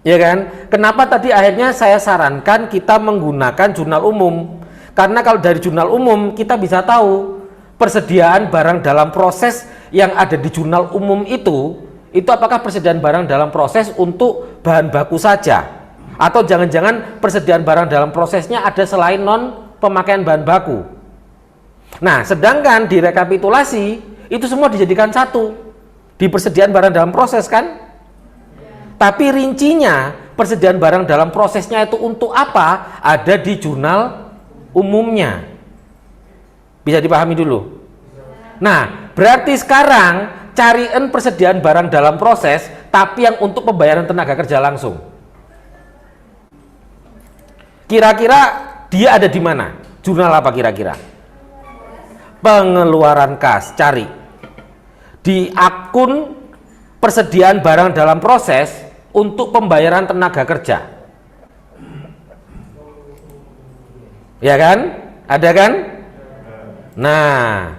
ya kan. Kenapa tadi akhirnya saya sarankan kita menggunakan jurnal umum, karena kalau dari jurnal umum kita bisa tahu persediaan barang dalam proses yang ada di jurnal umum itu apakah persediaan barang dalam proses untuk bahan baku saja, atau jangan-jangan persediaan barang dalam prosesnya ada selain non pemakaian bahan baku. Nah, sedangkan di rekapitulasi itu semua dijadikan satu di persediaan barang dalam proses kan. Tapi rincinya persediaan barang dalam prosesnya itu untuk apa ada di jurnal umumnya. Bisa dipahami dulu. Nah, berarti sekarang cariin persediaan barang dalam proses tapi yang untuk pembayaran tenaga kerja langsung. Kira-kira dia ada di mana? Jurnal apa kira-kira? Pengeluaran kas, cari di akun persediaan barang dalam proses untuk pembayaran tenaga kerja, ya kan? Ada kan? Nah,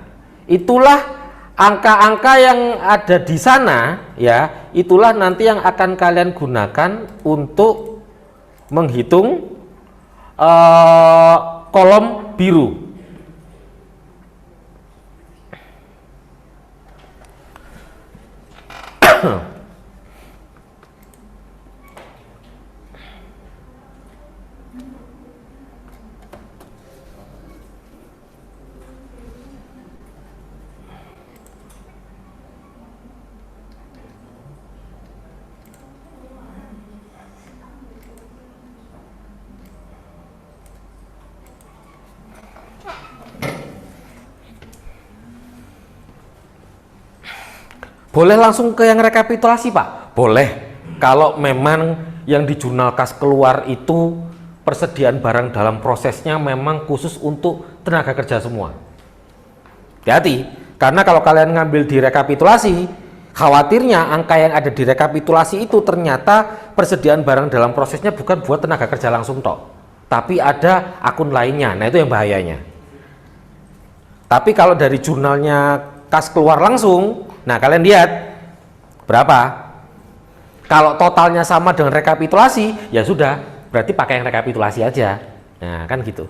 itulah angka-angka yang ada di sana, ya, itulah nanti yang akan kalian gunakan untuk menghitung kolom biru. Boleh langsung ke yang rekapitulasi, Pak? Boleh. Kalau memang yang di jurnal kas keluar itu persediaan barang dalam prosesnya memang khusus untuk tenaga kerja semua. Hati-hati, karena kalau kalian ngambil di rekapitulasi, khawatirnya angka yang ada di rekapitulasi itu ternyata persediaan barang dalam prosesnya bukan buat tenaga kerja langsung tok, tapi ada akun lainnya. Nah, itu yang bahayanya. Tapi kalau dari jurnalnya kas keluar langsung, nah kalian lihat berapa. Kalau totalnya sama dengan rekapitulasi, ya sudah, berarti pakai yang rekapitulasi aja. Nah, kan gitu.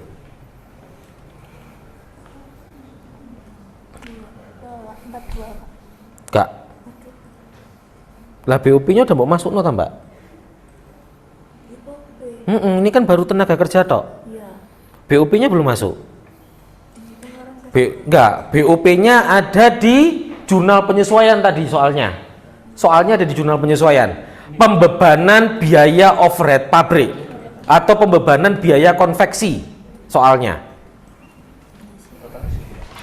Enggak. Lah BUP-nya udah mau masuk no Mbak? Ini kan baru tenaga kerja tok. BUP-nya belum masuk. Enggak, BUP-nya ada di jurnal penyesuaian tadi soalnya. Soalnya ada di jurnal penyesuaian. Pembebanan biaya overhead pabrik atau pembebanan biaya konveksi soalnya.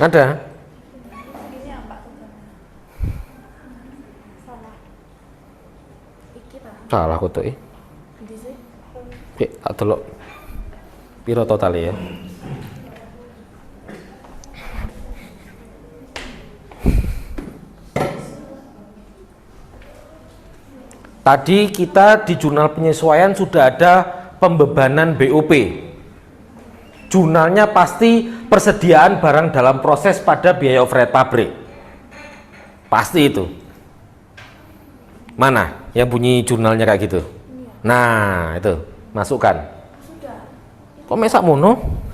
Ada. Salah kutu atau piro total ya. Tadi kita di jurnal penyesuaian sudah ada pembebanan BOP. Jurnalnya pasti persediaan barang dalam proses pada biaya overhead pabrik. Pasti itu. Mana yang bunyi jurnalnya kayak gitu? Nah, itu masukkan. Kok mesak mono?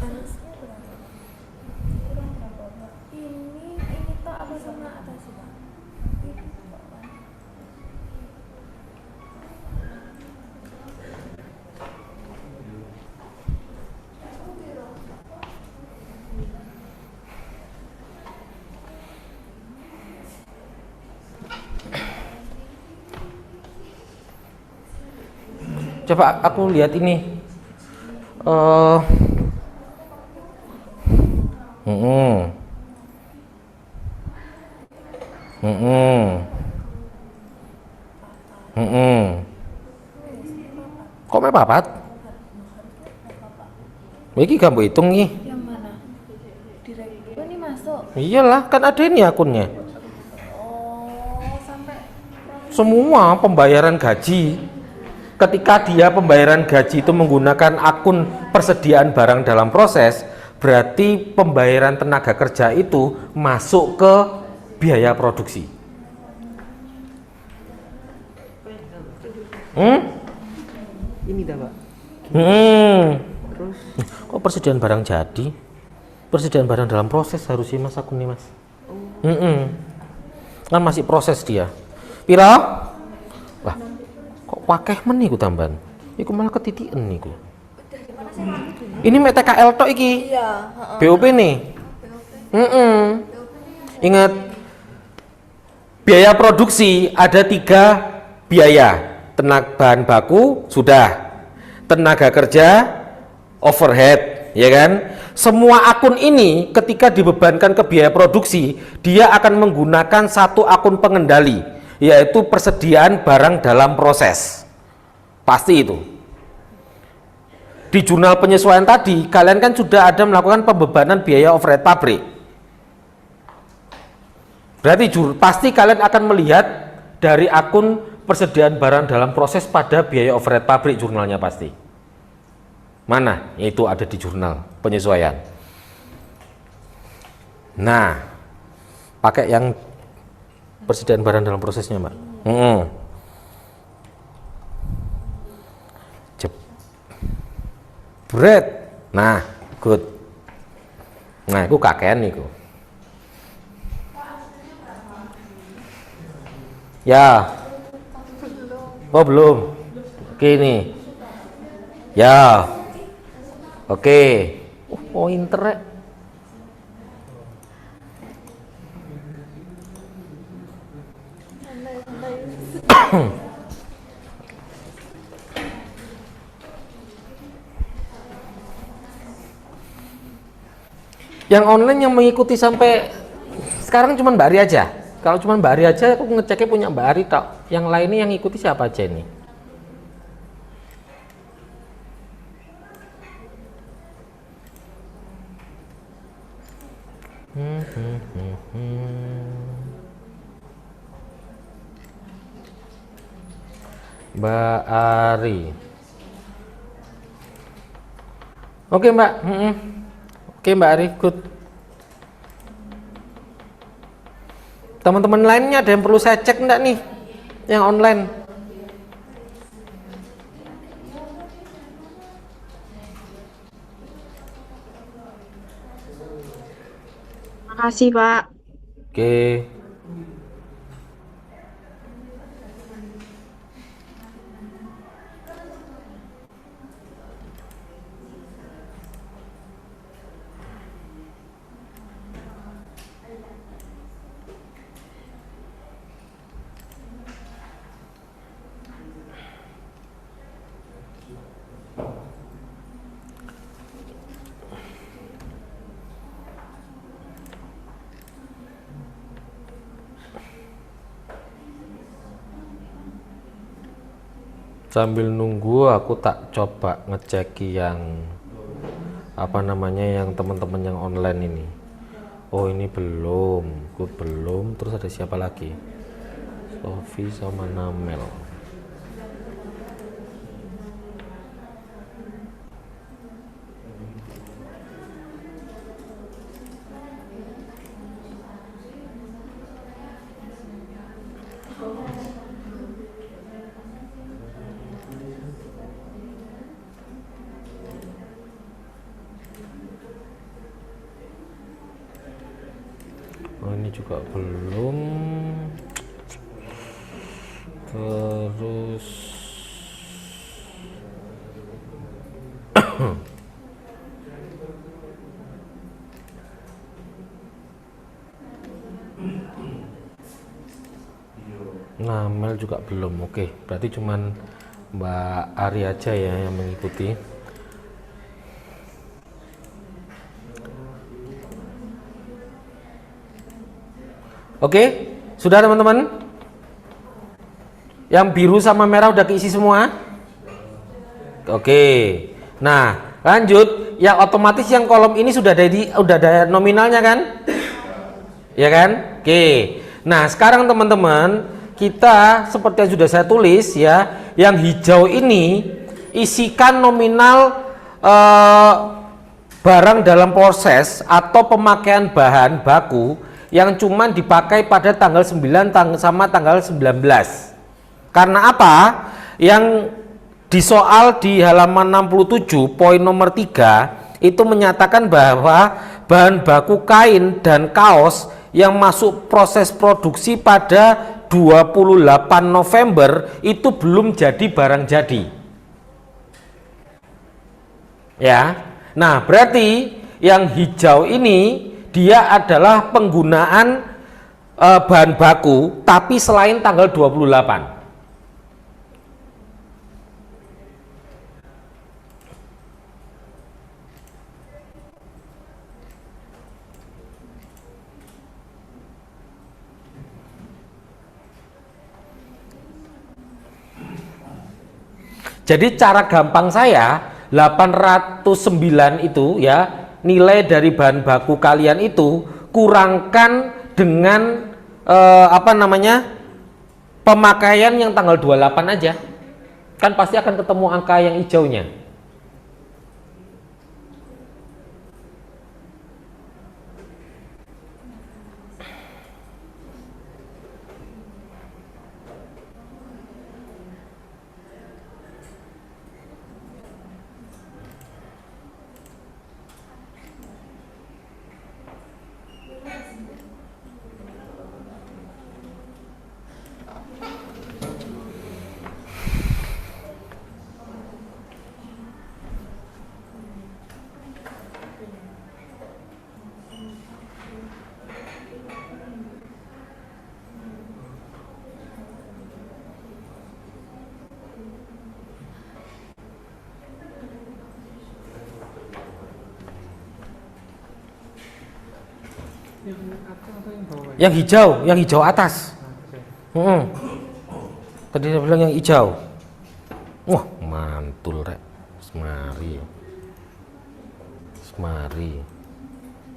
Coba aku lihat ini. Eh, mm-mm. Mm-mm. Mm-mm. Kok me papat? Iki kamu hitung nih.
Yang mana? Direct. Oh, ini masuk.
Iyalah, kan ada ini akunnya.
Oh, sampai
Semua pembayaran gaji. Ketika dia pembayaran gaji itu menggunakan akun persediaan barang dalam proses, berarti pembayaran tenaga kerja itu masuk ke biaya produksi.
Ini dah Pak. Terus
Kok persediaan barang jadi? Persediaan barang dalam proses harusnya mas akun nih mas. Kan masih proses dia. Pira? Wah, kok wakeh men niku tambahan? Iku malah ketitikan niku. Ini mek TKL tok iki.
iya,
BOP nih. Ingat, biaya produksi ada 3 biaya. Tenaga bahan baku sudah, tenaga kerja, overhead, ya kan? Semua akun ini ketika dibebankan ke biaya produksi, dia akan menggunakan satu akun pengendali, yaitu persediaan barang dalam proses. Pasti itu. Di jurnal penyesuaian tadi, kalian kan sudah ada melakukan pembebanan biaya overhead pabrik. Berarti pasti kalian akan melihat dari akun persediaan barang dalam proses pada biaya overhead pabrik jurnalnya pasti. Mana? Itu ada di jurnal penyesuaian. Nah, pakai yang persediaan barang dalam prosesnya, Mbak. Jebret. Nah, good. Nah, itu kakean niku. Ya. Oh belum. Oke nih. Ya. Oke. Pointer. Yang online yang mengikuti sampai sekarang cuma Mbak Ari aja. Kalau cuma Mbak Ari aja, aku ngeceknya punya Mbak Ari tak. Yang lainnya yang ikuti siapa aja nih? Mbak Ari. Oke Mbak. Oke Mbak Ari, good. Teman-teman lainnya ada yang perlu saya cek enggak nih yang online?
Makasih, Pak.
Oke. Sambil nunggu aku tak coba ngecek yang apa namanya yang teman-teman yang online ini. Oh ini belum, good belum. Terus ada siapa lagi? Sofi sama Namel. Oh ini juga belum. Terus Namel juga belum. Oke, berarti cuman Mbak Ari aja ya yang mengikuti. Oke, sudah teman-teman? Yang biru sama merah udah keisi semua? Oke. Nah, lanjut. Yang otomatis yang kolom ini sudah ada nominalnya kan? Ya kan? Oke. Nah, sekarang teman-teman, kita seperti yang sudah saya tulis ya, yang hijau ini isikan nominal barang dalam proses atau pemakaian bahan baku yang cuman dipakai pada tanggal 9 sama tanggal 19. Karena apa? Yang di soal di halaman 67 poin nomor 3 itu menyatakan bahwa bahan baku kain dan kaos yang masuk proses produksi pada 28 November itu belum jadi barang jadi. Ya. Nah, berarti yang hijau ini dia adalah penggunaan bahan baku tapi selain tanggal 28. Jadi cara gampang saya 809 itu ya, nilai dari bahan baku kalian itu kurangkan dengan pemakaian yang tanggal 28 aja. Kan pasti akan ketemu angka yang hijaunya. Yang hijau atas. Tadi saya bilang yang hijau. Wah, mantul rek. Semari.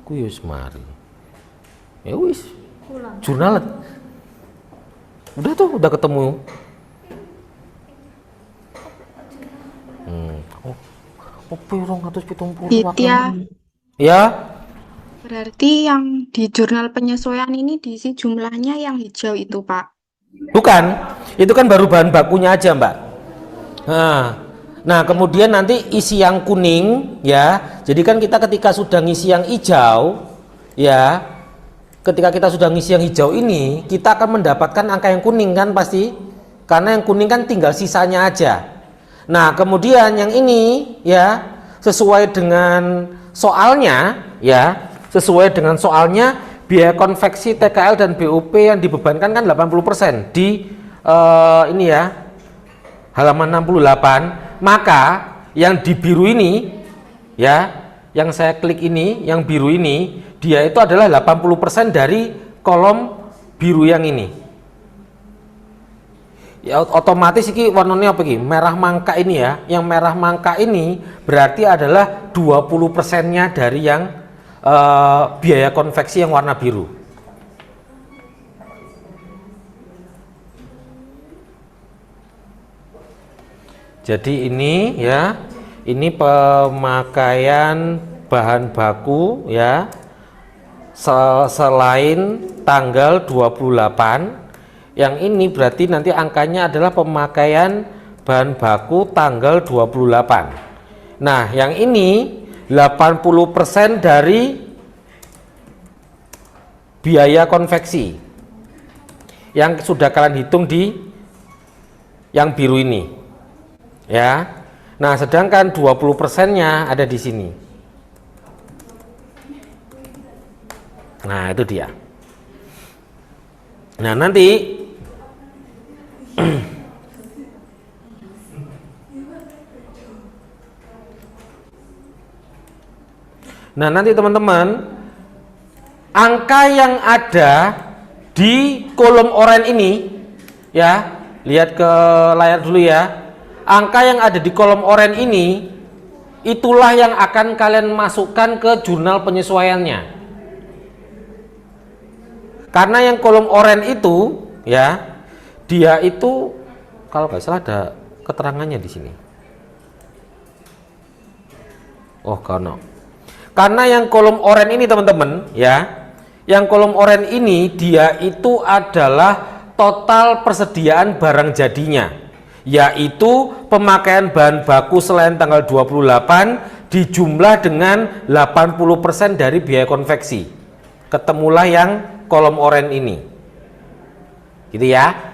Kuyo semari. Ya wis. Jurnal. Udah tuh, udah ketemu. Oh, 270.
Ditya,
Ya.
berarti yang di jurnal penyesuaian ini diisi jumlahnya yang hijau itu, Pak.
Bukan, itu kan baru bahan bakunya aja, Mbak. Nah, kemudian nanti isi yang kuning, ya. Jadi kan kita ketika sudah ngisi yang hijau, ya, ketika kita sudah ngisi yang hijau ini, kita akan mendapatkan angka yang kuning kan pasti, karena yang kuning kan tinggal sisanya aja. Nah, kemudian yang ini, ya, sesuai dengan soalnya, ya, biaya konveksi TKL dan BOP yang dibebankan kan 80% di ini ya, halaman 68. Maka yang di biru ini ya, yang saya klik ini, yang biru ini, dia itu adalah 80% dari kolom biru yang ini. Ya otomatis ini warnanya apa ini? Merah mangka ini ya. Yang merah mangka ini berarti adalah 20%-nya dari yang biaya konveksi yang warna biru. Jadi ini ya, ini pemakaian bahan baku ya, selain tanggal 28. Yang ini berarti nanti angkanya adalah pemakaian bahan baku tanggal 28. Nah, yang ini 80% dari biaya konveksi yang sudah kalian hitung di yang biru ini ya. Nah, sedangkan 20%-nya ada di sini. Nah, itu dia. Nah, nanti Nah, nanti teman-teman, angka yang ada di kolom oranye ini, ya, lihat ke layar dulu ya. Angka yang ada di kolom oranye ini, itulah yang akan kalian masukkan ke jurnal penyesuaiannya. Karena yang kolom oranye itu, ya, dia itu kalau nggak salah ada keterangannya di sini. Oh, karena yang kolom oranye ini teman-teman, ya, yang kolom oranye ini dia itu adalah total persediaan barang jadinya, yaitu pemakaian bahan baku selain tanggal 28 dijumlah dengan 80% dari biaya konveksi. Ketemulah yang kolom oranye ini, gitu ya.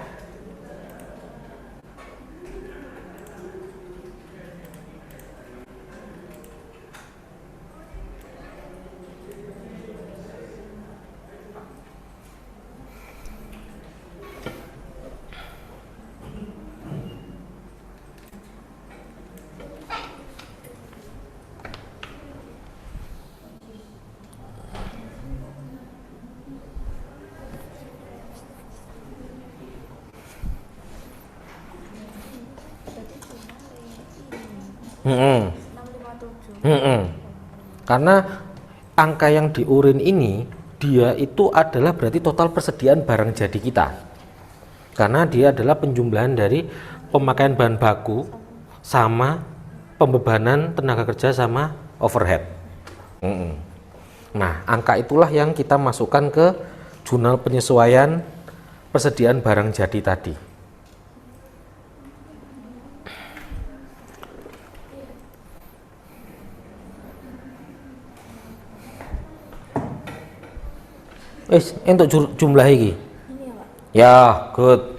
Karena angka yang diurin ini dia itu adalah berarti total persediaan barang jadi kita, karena dia adalah penjumlahan dari pemakaian bahan baku sama pembebanan tenaga kerja sama overhead. Nah, angka itulah yang kita masukkan ke jurnal penyesuaian persediaan barang jadi tadi. Untuk jumlah ini. Ya, good.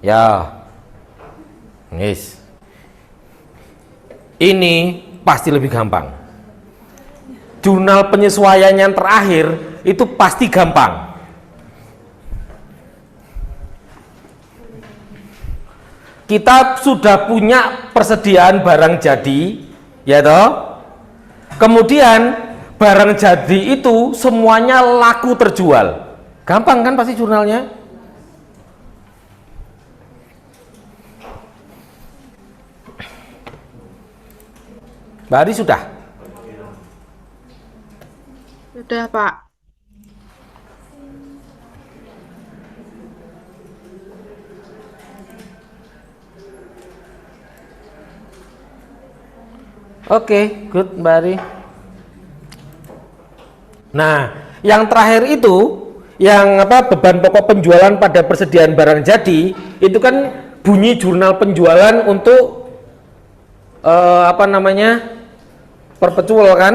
Ya. Yes. Ini pasti lebih gampang. Jurnal penyesuaian yang terakhir itu pasti gampang. Kita sudah punya persediaan barang jadi, ya toh? Kemudian barang jadi itu semuanya laku terjual. Gampang kan pasti jurnalnya? Mbak sudah?
Sudah, Pak.
Oke, good, Mbak Ari. Nah, yang terakhir itu, yang beban pokok penjualan pada persediaan barang jadi, itu kan bunyi jurnal penjualan untuk perpetual kan?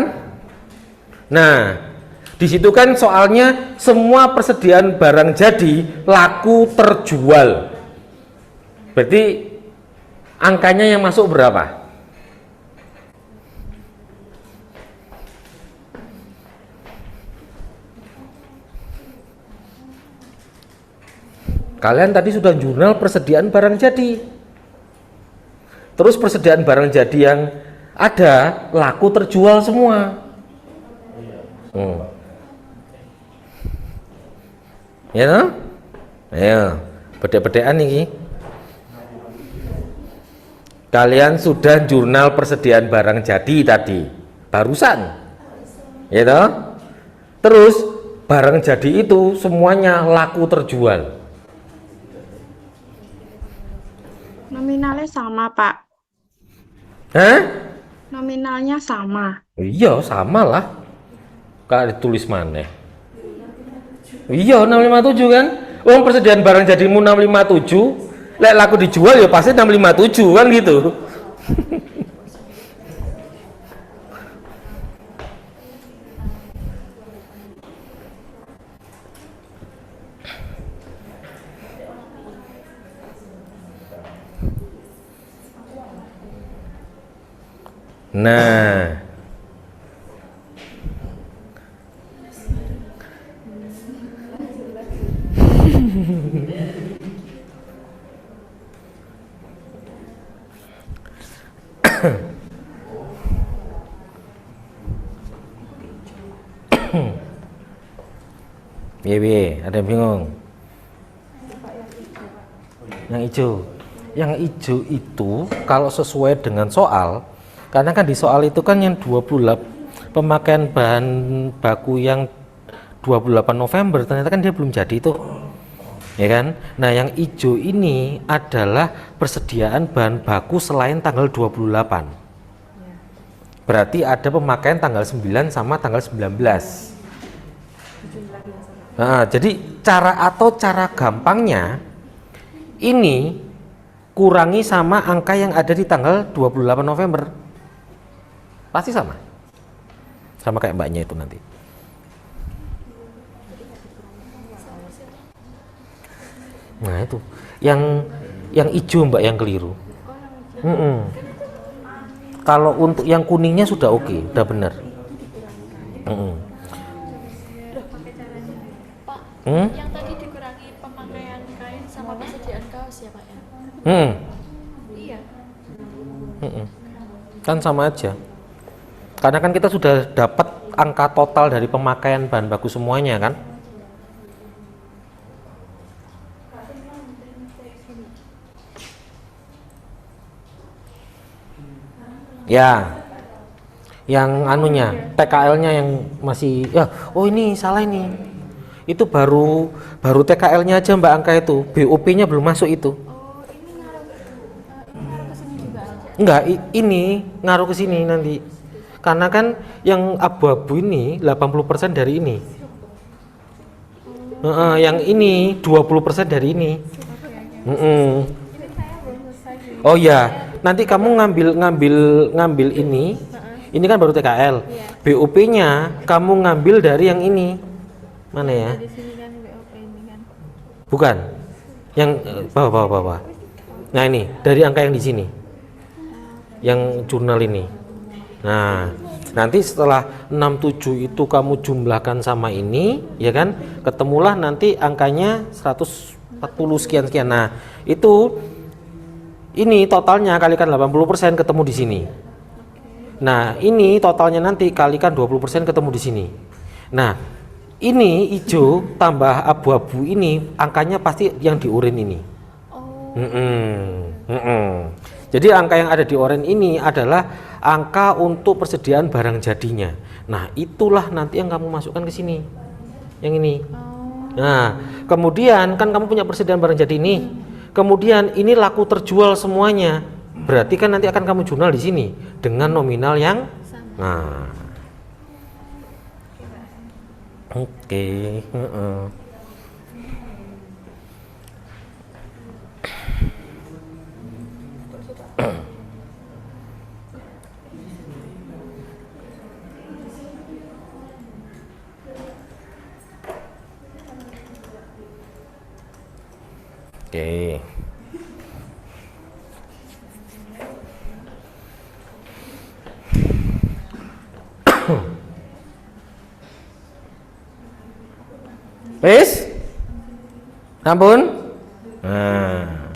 Nah, di situ kan soalnya semua persediaan barang jadi laku terjual. Berarti angkanya yang masuk berapa? Kalian tadi sudah jurnal persediaan barang jadi. Terus persediaan barang jadi yang ada laku terjual semua. Ya toh? Ayo, bedek-bedekan ini. Kalian sudah jurnal persediaan barang jadi tadi, barusan. Ya toh? Terus barang jadi itu semuanya laku terjual.
Nominalnya sama, Pak.
Hah?
Nominalnya sama.
Iya, sama lah. Kalau ditulis mana? Iya, 657 kan? Uang persediaan barang jadimu 657, lek laku dijual ya pasti 657 kan gitu. Nah, Iya, ada yang bingung? Yang hijau. Yang hijau itu kalau sesuai dengan soal, karena kan di soal itu kan yang 28 pemakaian bahan baku yang 28 November ternyata kan dia belum jadi itu. Ya kan? Nah, yang hijau ini adalah persediaan bahan baku selain tanggal 28. Berarti ada pemakaian tanggal 9 sama tanggal 19. Nah, jadi cara gampangnya ini kurangi sama angka yang ada di tanggal 28 November. Pasti sama. Sama kayak mbaknya itu nanti. Nah, itu. Yang hijau mbak yang keliru. Kalau untuk yang kuningnya sudah oke, udah benar.
Yang tadi dikurangi pemakaian kain sama persediaan kaos ya Pak ya? Iya.
Kan sama aja. Karena kan kita sudah dapat angka total dari pemakaian bahan baku semuanya kan. Ya, yang anunya TKL-nya yang masih ya, oh ini salah ini. Itu baru TKL-nya aja mbak angka itu, BOP-nya belum masuk itu.
Oh, ini ngaruh ke sini juga.
Enggak, ini ngaruh ke sini nanti. Karena kan yang abu-abu ini 80% dari ini. Yang ini 20% dari ini. Oh ya, nanti kamu ngambil ini. Ini kan baru TKL. BOP-nya kamu ngambil dari yang ini. Mana ya?
Di sini kan BOP ini kan.
Bukan. Yang bawah. Nah, ini dari angka yang di sini. Yang jurnal ini. Nah, nanti setelah 67 itu kamu jumlahkan sama ini, ya kan? Ketemulah nanti angkanya 140 sekian. Nah, itu ini totalnya kalikan 80% ketemu di sini. Nah, ini totalnya nanti kalikan 20% ketemu di sini. Nah, ini hijau tambah abu-abu ini angkanya pasti yang di oranye ini. Jadi angka yang ada di oranye ini adalah angka untuk persediaan barang jadinya. Nah, itulah nanti yang kamu masukkan ke sini. Yang ini. Nah, kemudian kan kamu punya persediaan barang jadi ini. Kemudian ini laku terjual semuanya. Berarti kan nanti akan kamu jurnal di sini dengan nominal yang nah. Oke. Oke. Wis? Ampun? Nah.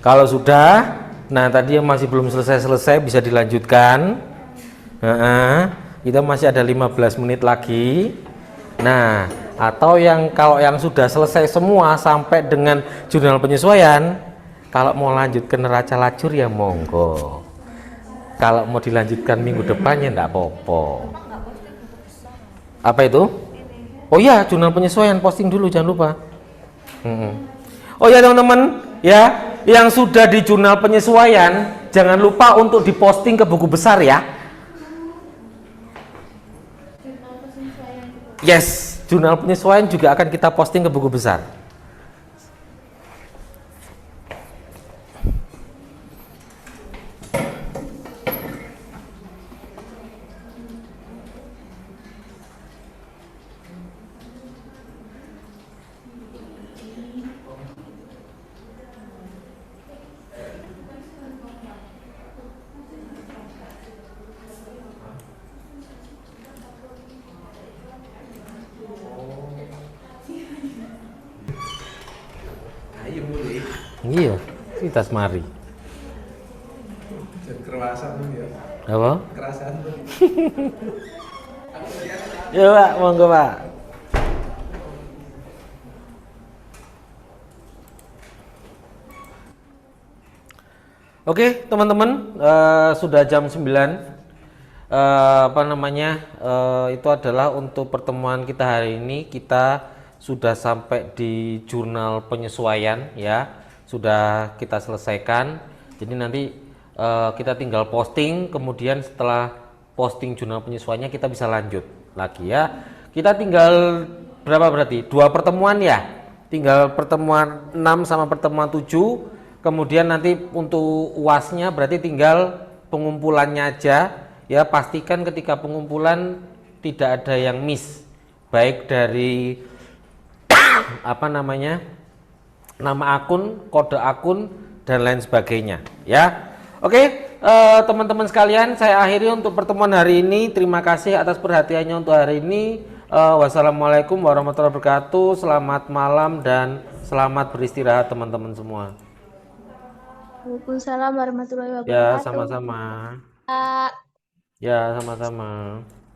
Kalau sudah, nah tadi yang masih belum selesai bisa dilanjutkan. Kita masih ada 15 menit lagi. Nah, atau kalau yang sudah selesai semua sampai dengan jurnal penyesuaian, kalau mau lanjut ke neraca lacur ya monggo. Kalau mau dilanjutkan minggu depannya enggak apa-apa. Apa itu? Oh ya, jurnal penyesuaian posting dulu jangan lupa. Oh ya teman-teman, ya yang sudah di jurnal penyesuaian jangan lupa untuk diposting ke buku besar ya. Yes, jurnal penyesuaian juga akan kita posting ke buku besar. Iya, kita semari. Apa? Ya Pak, monggo Pak. Oke teman-teman, sudah jam 9. Itu adalah untuk pertemuan kita hari ini. Kita sudah sampai di jurnal penyesuaian ya, sudah kita selesaikan. Jadi nanti kita tinggal posting, kemudian setelah posting jurnal penyesuaiannya kita bisa lanjut lagi ya. Kita tinggal berapa berarti? 2 pertemuan ya, tinggal pertemuan 6 sama pertemuan 7. Kemudian nanti untuk UASnya berarti tinggal pengumpulannya aja ya. Pastikan ketika pengumpulan tidak ada yang miss, baik dari nama akun, kode akun dan lain sebagainya ya. Oke teman-teman sekalian, saya akhiri untuk pertemuan hari ini. Terima kasih atas perhatiannya untuk hari ini. Wassalamualaikum warahmatullahi wabarakatuh. Selamat malam dan selamat beristirahat teman-teman semua.
Waalaikumsalam warahmatullahi
Ya
wabarakatuh.
sama-sama. Ya sama-sama.